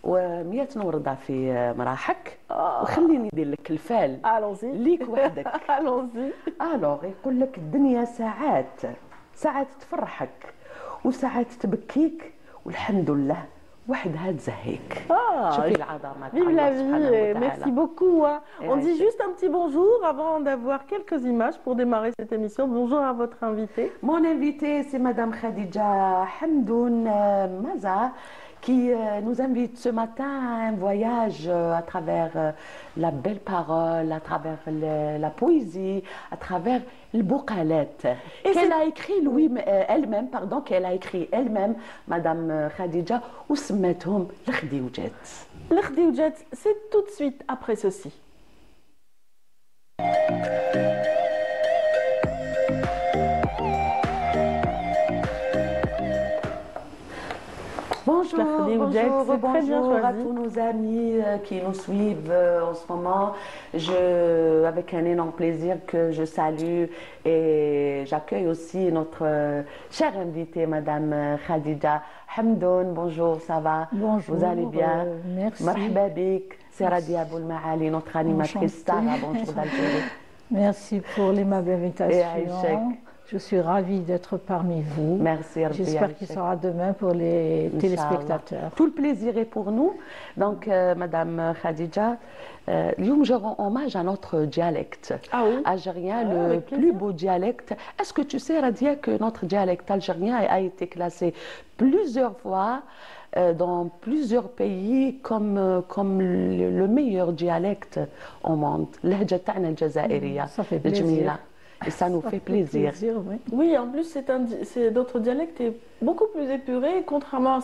و100 وردة في مراحك وخليني ندير لك الفال ليك وحدك. الوغ يقول لك الدنيا ساعات تفرحك وساعات تبكيك والحمد لله وحدها تزهيك. شوفي العظمة.
Vive la vie, merci beaucoup. On dit juste un petit bonjour avant d'avoir quelques images pour démarrer cette émission. Bonjour à votre invité.
Mon invité, c'est Madame Khadija Hamdoun Maza, qui nous invite ce matin à un voyage à travers la belle parole, à travers la poésie, à travers le bouqalet. Qu'elle a écrit elle-même, qu'elle a écrit elle-même, Madame Khadija, ou سمتهم الخديوجات.
الخديوجات, c'est tout de suite après ceci.
Bonjour à tous nos amis qui nous suivent en ce moment. Avec un énorme plaisir que je salue et j'accueille aussi notre chère invitée, Madame Khadija Hamdoun. Bonjour, ça va?
Bonjour.
Vous allez bien?
Merci.
Marhaba bik. C'est Radia Boulmaali, notre animatrice star à Bonjour d'Algérie.
Merci pour l'aimable invitation. Je suis ravie d'être parmi vous.
Merci.
J'espère qu'il sera demain pour les téléspectateurs.
Tout le plaisir est pour nous. Donc, Madame Khadija, je rends hommage à notre dialecte algérien, le plus beau dialecte. Est-ce que tu sais, Radia, que notre dialecte algérien a été classé plusieurs fois dans plusieurs pays comme le meilleur dialecte au monde? L'hja ta'na al-jazairiya.
Ça fait plaisir.
Et ça nous fait plaisir.
Oui, en plus, notre dialecte est beaucoup plus épuré, contrairement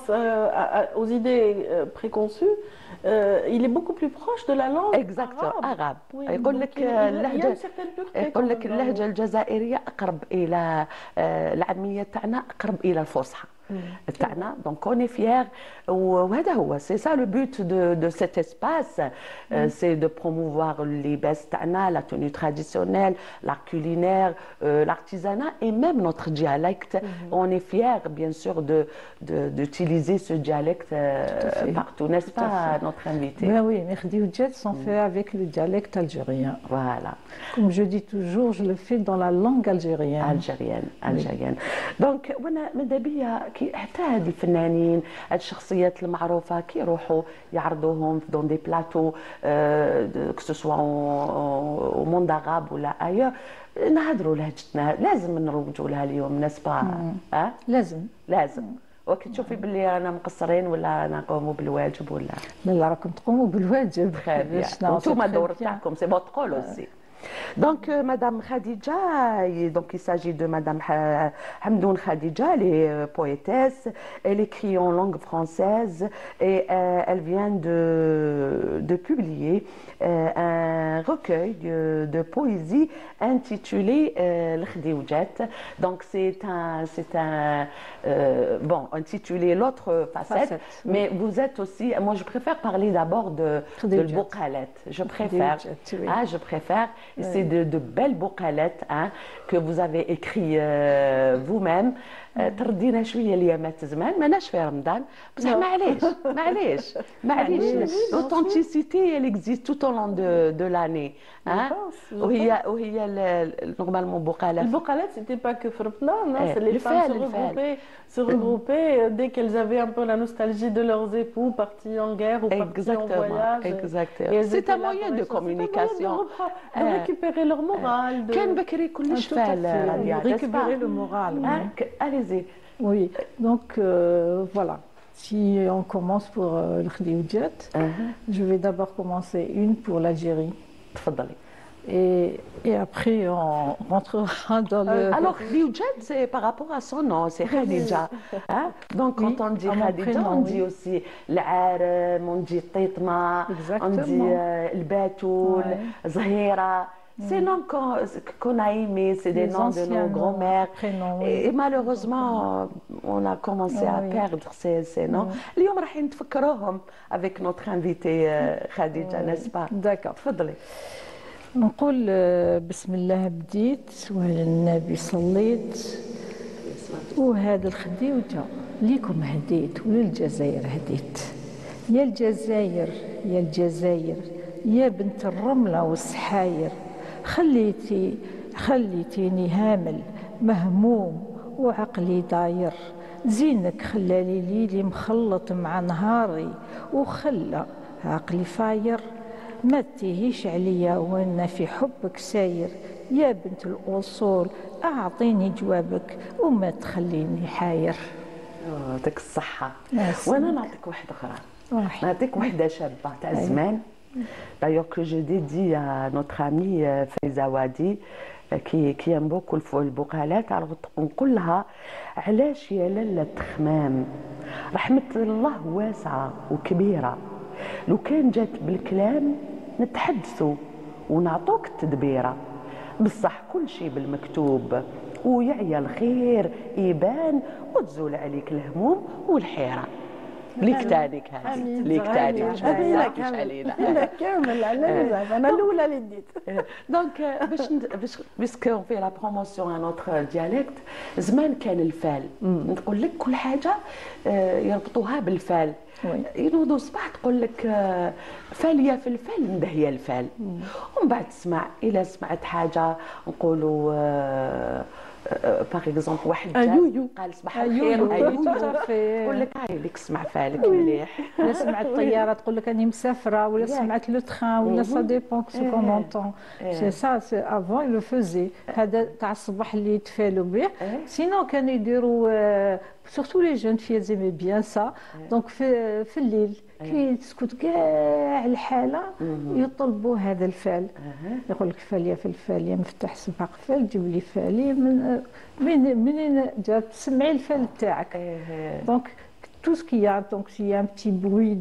aux idées préconçues. Il est beaucoup plus proche de la langue
arabe.
يقول لك
يقول لك اللهجة الجزائرية أقرب إلى العامية تاعنا، أقرب إلى الفصحى تاعنا. Donc on est fiers. وهذا هو c'est ça le but de cet espace, c'est de promouvoir les bases تاعنا, la tenue traditionnelle, l'art culinaire, l'artisanat et même notre dialecte. On est fiers bien sûr d'utiliser ce dialecte partout, n'est-ce pas, notre invité?
Ben oui, mes khadioujat sont faits avec le dialecte algérien.
Voilà.
Comme je dis toujours, je le fais dans la langue algérienne.
algérienne. Donc وانا ماذا بيا حتى هاد الفنانين، هاد الشخصيات المعروفه كي يروحوا يعرضوهم دون دي بلاتو que ce soit au monde arabe ولا ailleurs، نهضروا لهجتنا، لازم نروجوا لها اليوم، نسبا لازم. وكي تشوفي باللي رانا مقصرين ولا نقوموا بالواجب ولا
لا راكم تقوموا بالواجب.
انتم الدور تاعكم سي فوتر رول اوسي. Donc, Madame Khadija, il s'agit de Madame Hamdoun Khadija, elle est poétesse, elle écrit en langue française et elle vient de publier un recueil de poésie intitulé L'Khadioujat. Donc, c'est un intitulé L'autre facette, mais vous êtes aussi, moi je préfère parler d'abord de bouqalet, je préfère. C'est de belles bouqalettes que vous avez écrit vous-même. تردينا شويه الايامات زمان ماناش في رمضان بصح معليش l'authenticité elle existe tout au long de l'année. وهي normalement بقالات.
البقالات c'était pas que في رمضان, c'est les femmes se regrouper dès qu'elles avaient un peu la nostalgie de leurs époux partis en guerre ou partis en voyage.
Exactement. C'est un moyen de communication.
De récupérer leur morale.
كان بكري كلش فال.
Récupérer le moral.
Allez-y.
Oui, donc voilà. Si on commence pour le khadioujat, je vais d'abord commencer une pour l'Algérie.
تفضلي.
Et après, on rentrera dans le...
Alors, khadioujat, c'est par rapport à son nom, c'est Khadija. Donc, quand on dit Khadija, on dit aussi l'Arem, on dit Titma, on dit Al-Batoul, Zahira. C'est noms qu'on a aimés, c'est des noms de nos grands-mères. Et malheureusement, on a commencé à perdre ces noms. اليوم راح نتفكروهم avec notre invitée خديجة n'est-ce pas?
D'accord.
تفضلي.
نقول بسم الله بديت وعلى النبي صليت وهذا الخديوجة ليكم هديت وللجزائر هديت. يا الجزائر يا الجزائر يا بنت الرملة والسحاير خليتيني هامل مهموم وعقلي داير. زينك خلالي ليلي مخلط مع نهاري وخلى عقلي فاير. ما تهيش عليا وانا في حبك ساير. يا بنت الأصول أعطيني جوابك وما تخليني حاير.
يعطيك الصحة. وانا نعطيك واحدة أخرى. نعطيك واحدة شابة تاع زمان. D'ailleurs que je dédie à notre amie Faiza Wadi qui aime beaucoup البقالات. نقول لها علاش يا لاله تخمام رحمة الله واسعة وكبيرة. لو كان جات بالكلام نتحدثوا ونعطوك التدبيرة. بصح كل شيء بالمكتوب ويعيا الخير يبان وتزول عليك الهموم والحيرة. ليك تانيك هذه ليك تانيك
علينا كامل علينا انا الاولى اللي ديت.
دونك باش بيسكو في لا بروموسيون ان اوتر دياليكت. زمان كان الفال نقول لك كل حاجه يربطوها بالفال. ينوضوا الصباح تقول لك فاليه في الفال ندهيه الفال. ومن بعد تسمع الا سمعت حاجه نقولوا باغ اكزومبل واحد قال صباح الخير يقول لك هاي لك سمع فالك مليح.
ولا سمعت طياره تقول لك راني مسافره ولا سمعت لو تخان ولا سا ديبون سو كون اونتون. سي سا سي افون يلو فوزي هذا تاع الصباح اللي يتفالوا به. سينو كانوا يديروا surtout les jeunes filles elles aimaient bien ça. donc في الليل كي تسكت كاع الحاله يطلبوا هذا الفال. يقول لك فاليه في الفاليه مفتاح سبع قفال جيب لي فاليه منين جات تسمعي الفال تاعك. donc tout ce qu'il y a donc s'il y a un petit bruit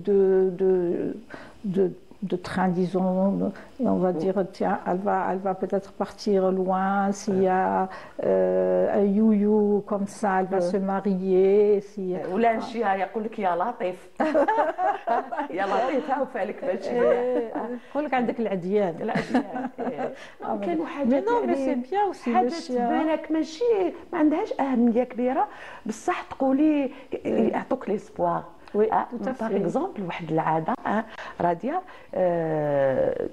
de train, disons, et on va dire, tiens, elle va peut-être partir loin, s'il y a un you comme ça, elle va se marier.
ولا نشيها يقول لك يا لطيف يا لطيف هاو فالك ماشي
يقول لك عندك العديان.
كانوا حاجات
حاجات
تبانك ماشي ما عندهاش أهمية كبيرة بصح تقولي يعطوك ليسبوار. باغ اكزومبل واحد العاده راديه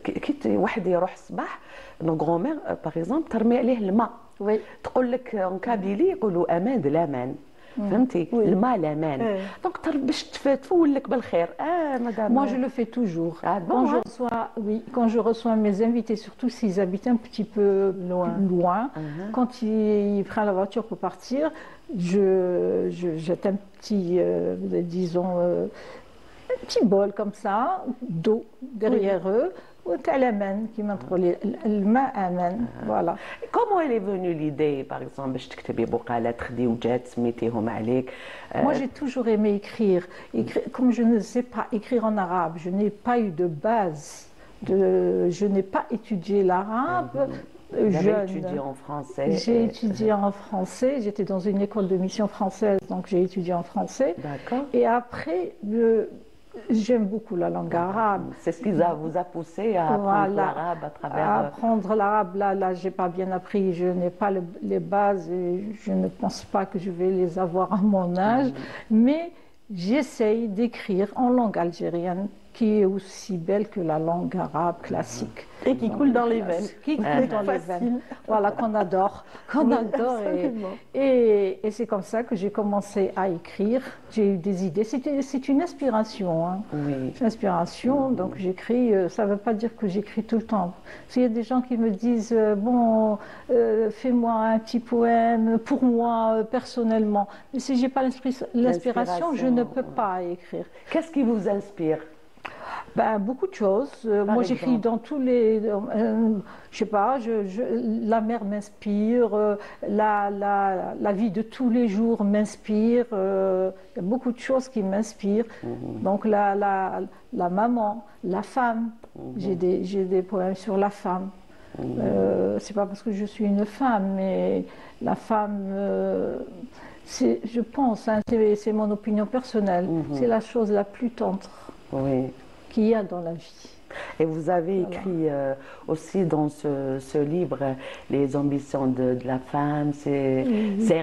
كي واحد يروح الصباح نو غرومير باغ اكزومبل ترمي عليه الماء. تقول لك اون كابيلي يقولوا امان د الامان. فهمتي الماء الامان. دونك باش تفول لك بالخير. مدام
moi je le fais toujours quand je reçois mes invités, surtout s'ils habitent un petit peu loin. Quand ils prennent la voiture pour partir, je jette un petit disons un petit bol comme ça d'eau derrière eux. وتاع الامان كيما تقولي الماء امان. فوالا.
كومون إلي فونو ليدي باغ اكزومبل باش تكتبي بقالات خديوجات سميتيهم عليك؟
Moi j'ai toujours aimé écrire. Comme je ne sais pas écrire en arabe, je n'ai pas eu de base. Je n'ai pas étudié l'arabe.
J'ai étudié en français.
J'ai étudié en français. J'étais dans une école de mission française, donc j'ai étudié en français.
D'accord.
Et après, j'aime beaucoup la langue arabe.
C'est ce qui vous a poussé à apprendre l'arabe à travers...
Apprendre l'arabe, là, j'ai pas bien appris. Je n'ai pas les bases et je ne pense pas que je vais les avoir à mon âge. Mais j'essaye d'écrire en langue algérienne qui est aussi belle que la langue arabe classique.
Et qui coule dans les veines.
Qui coule dans les veines. Voilà, qu'on adore. Et c'est comme ça que j'ai commencé à écrire. J'ai eu des idées. C'est une inspiration. Hein.
Oui.
Une inspiration. Donc j'écris. Ça ne veut pas dire que j'écris tout le temps. S'il y a des gens qui me disent fais-moi un petit poème pour moi personnellement. Mais si j'ai pas l'inspiration, je ne peux pas écrire.
Qu'est-ce qui vous inspire?
Beaucoup de choses. Moi, j'écris dans tous les... je sais pas, la mer m'inspire, la vie de tous les jours m'inspire. Il y a beaucoup de choses qui m'inspirent. Donc, la maman, la femme. J'ai des poèmes sur la femme. C'est pas parce que je suis une femme, mais la femme... je pense, hein, c'est mon opinion personnelle, c'est la chose la plus tendre qu'il y a dans la vie.
Et vous avez écrit aussi dans ce livre les ambitions de la femme, ses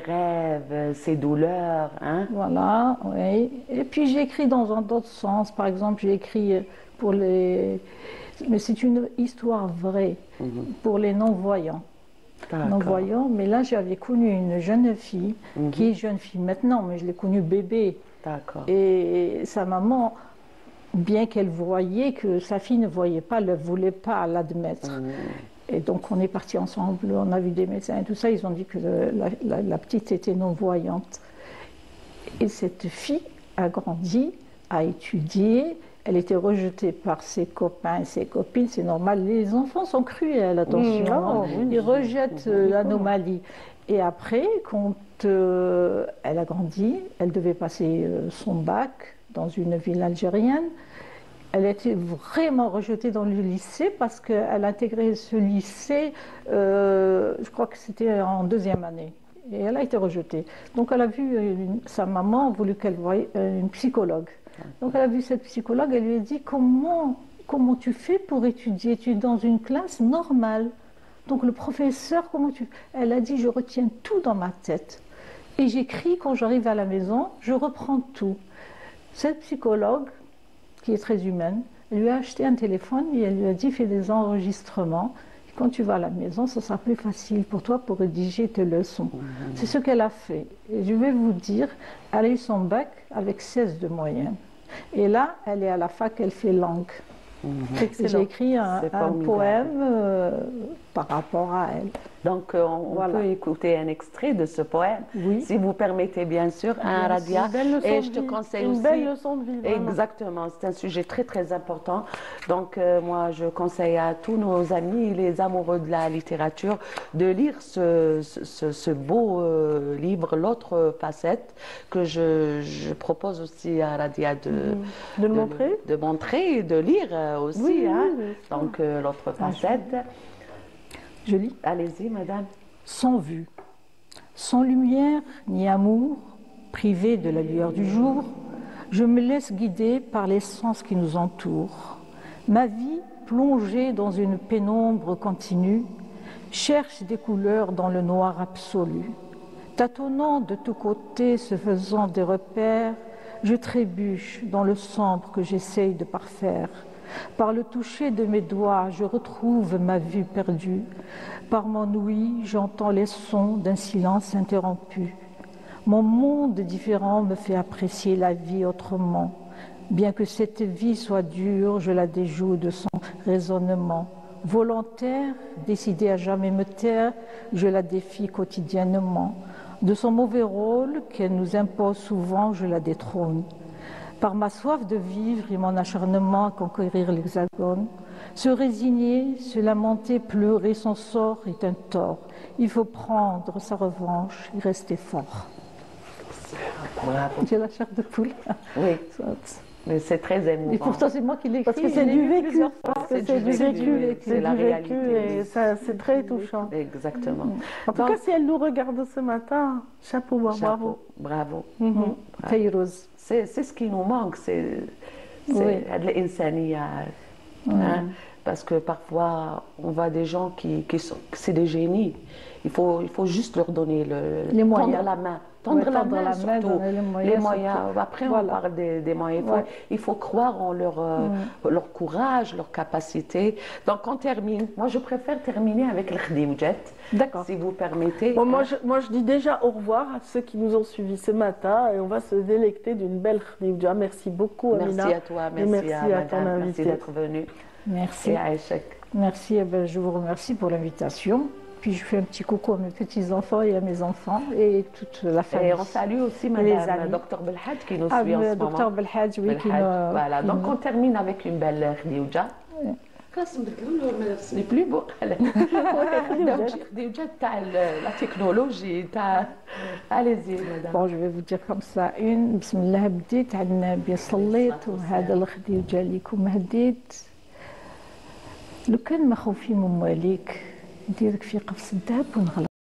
rêves, ses douleurs. Hein?
Voilà, oui. Et puis j'ai écrit dans un autre sens. Par exemple, j'ai écrit pour les... Mais c'est une histoire vraie pour les non-voyants. Non-voyants, mais là j'avais connu une jeune fille, qui est jeune fille maintenant, mais je l'ai connue bébé. Et sa maman... bien qu'elle voyait que sa fille ne voyait pas, ne voulait pas l'admettre. Et donc on est partis ensemble, on a vu des médecins et tout ça, ils ont dit que la petite était non-voyante. Et cette fille a grandi, a étudié, elle était rejetée par ses copains et ses copines, c'est normal, les enfants sont cruels, attention, ils rejettent l'anomalie. Et après, quand elle a grandi, elle devait passer son bac, dans une ville algérienne. Elle a été vraiment rejetée dans le lycée parce qu'elle a intégré ce lycée, je crois que c'était en 2e année. Et elle a été rejetée. Donc elle a vu, sa maman a voulu qu'elle voie une psychologue. Donc elle a vu cette psychologue, elle lui a dit comment tu fais pour étudier? Tu es dans une classe normale. Donc le professeur, Elle a dit je retiens tout dans ma tête. Et j'écris quand j'arrive à la maison, je reprends tout. Cette psychologue, qui est très humaine, elle lui a acheté un téléphone et elle lui a dit fais des enregistrements. Et quand tu vas à la maison, ça sera plus facile pour toi pour rédiger tes leçons. C'est ce qu'elle a fait. Et je vais vous dire, elle a eu son bac avec 16 de moyenne. Et là, elle est à la fac, elle fait langue. J'ai écrit un poème par rapport à elle.
Donc on peut écouter un extrait de ce poème, si vous permettez bien sûr, un Radia. Et je te conseille aussi.
Une belle leçon de vie. Vraiment.
Exactement, c'est un sujet très très important. Donc moi je conseille à tous nos amis, les amoureux de la littérature, de lire ce beau livre, l'autre facette, que je propose aussi à Radia de montrer et de lire aussi. Donc l'autre facette.
Je lis.
Allez-y, madame.
Sans vue, sans lumière ni amour, privé de la lueur du jour, je me laisse guider par les sens qui nous entourent. Ma vie, plongée dans une pénombre continue, cherche des couleurs dans le noir absolu. Tâtonnant de tous côtés, se faisant des repères, je trébuche dans le sombre que j'essaye de parfaire. Par le toucher de mes doigts, je retrouve ma vue perdue. Par mon ouïe, j'entends les sons d'un silence interrompu. Mon monde différent me fait apprécier la vie autrement. Bien que cette vie soit dure, je la déjoue de son raisonnement. Volontaire, décidée à jamais me taire, je la défie quotidiennement. De son mauvais rôle qu'elle nous impose souvent, je la détrône. Par ma soif de vivre et mon acharnement à conquérir l'hexagone, se résigner, se lamenter, pleurer son sort est un tort. Il faut prendre sa revanche et rester fort. J'ai la chair de poule.
Oui, mais c'est très émouvant.
Et pourtant, c'est moi qui l'ai écrit.
Parce que c'est du vécu.
C'est du vécu.
C'est la réalité. Et c'est très touchant.
Exactement.
En tout cas, si elle nous regarde ce matin, chapeau, bravo.
Bravo.
Fayrouz.
C'est ce qui nous manque, c'est l'insania. Parce que parfois, on voit des gens qui sont, c'est des génies. Il faut juste leur donner
les moyens.
Tendre la main. Tendre la main surtout. Les moyens. Après, on parle des moyens. Il faut croire en leur courage, leur capacité. Donc, on termine. Moi, je préfère terminer avec le khdioujet.
D'accord.
Si vous permettez.
Bon, moi, je dis déjà au revoir à ceux qui nous ont suivis ce matin et on va se délecter d'une belle khdiouja. Merci beaucoup, Amina.
Merci à toi. Merci à ton invité. Merci d'être venue.
Merci.
Et à Aïchek.
Merci. Je vous remercie pour l'invitation. Puis je fais un petit coucou à mes petits-enfants et à mes enfants et toute la famille.
Et on salue aussi Madame Dr Belhadj qui nous suit en ce moment.
Dr Belhadj, oui.
Voilà, donc on termine avec une belle khdiouja. Les plus beaux. khdiouja تاع la technologie. Allez-y madame.
Bon, je vais vous dire comme ça. Une, بسم الله بديت على النبي صليت وهذا الخديوجة لكم هديت. لو كان ما خوفي من مواليك نديرك في قفص الذهب ونغلق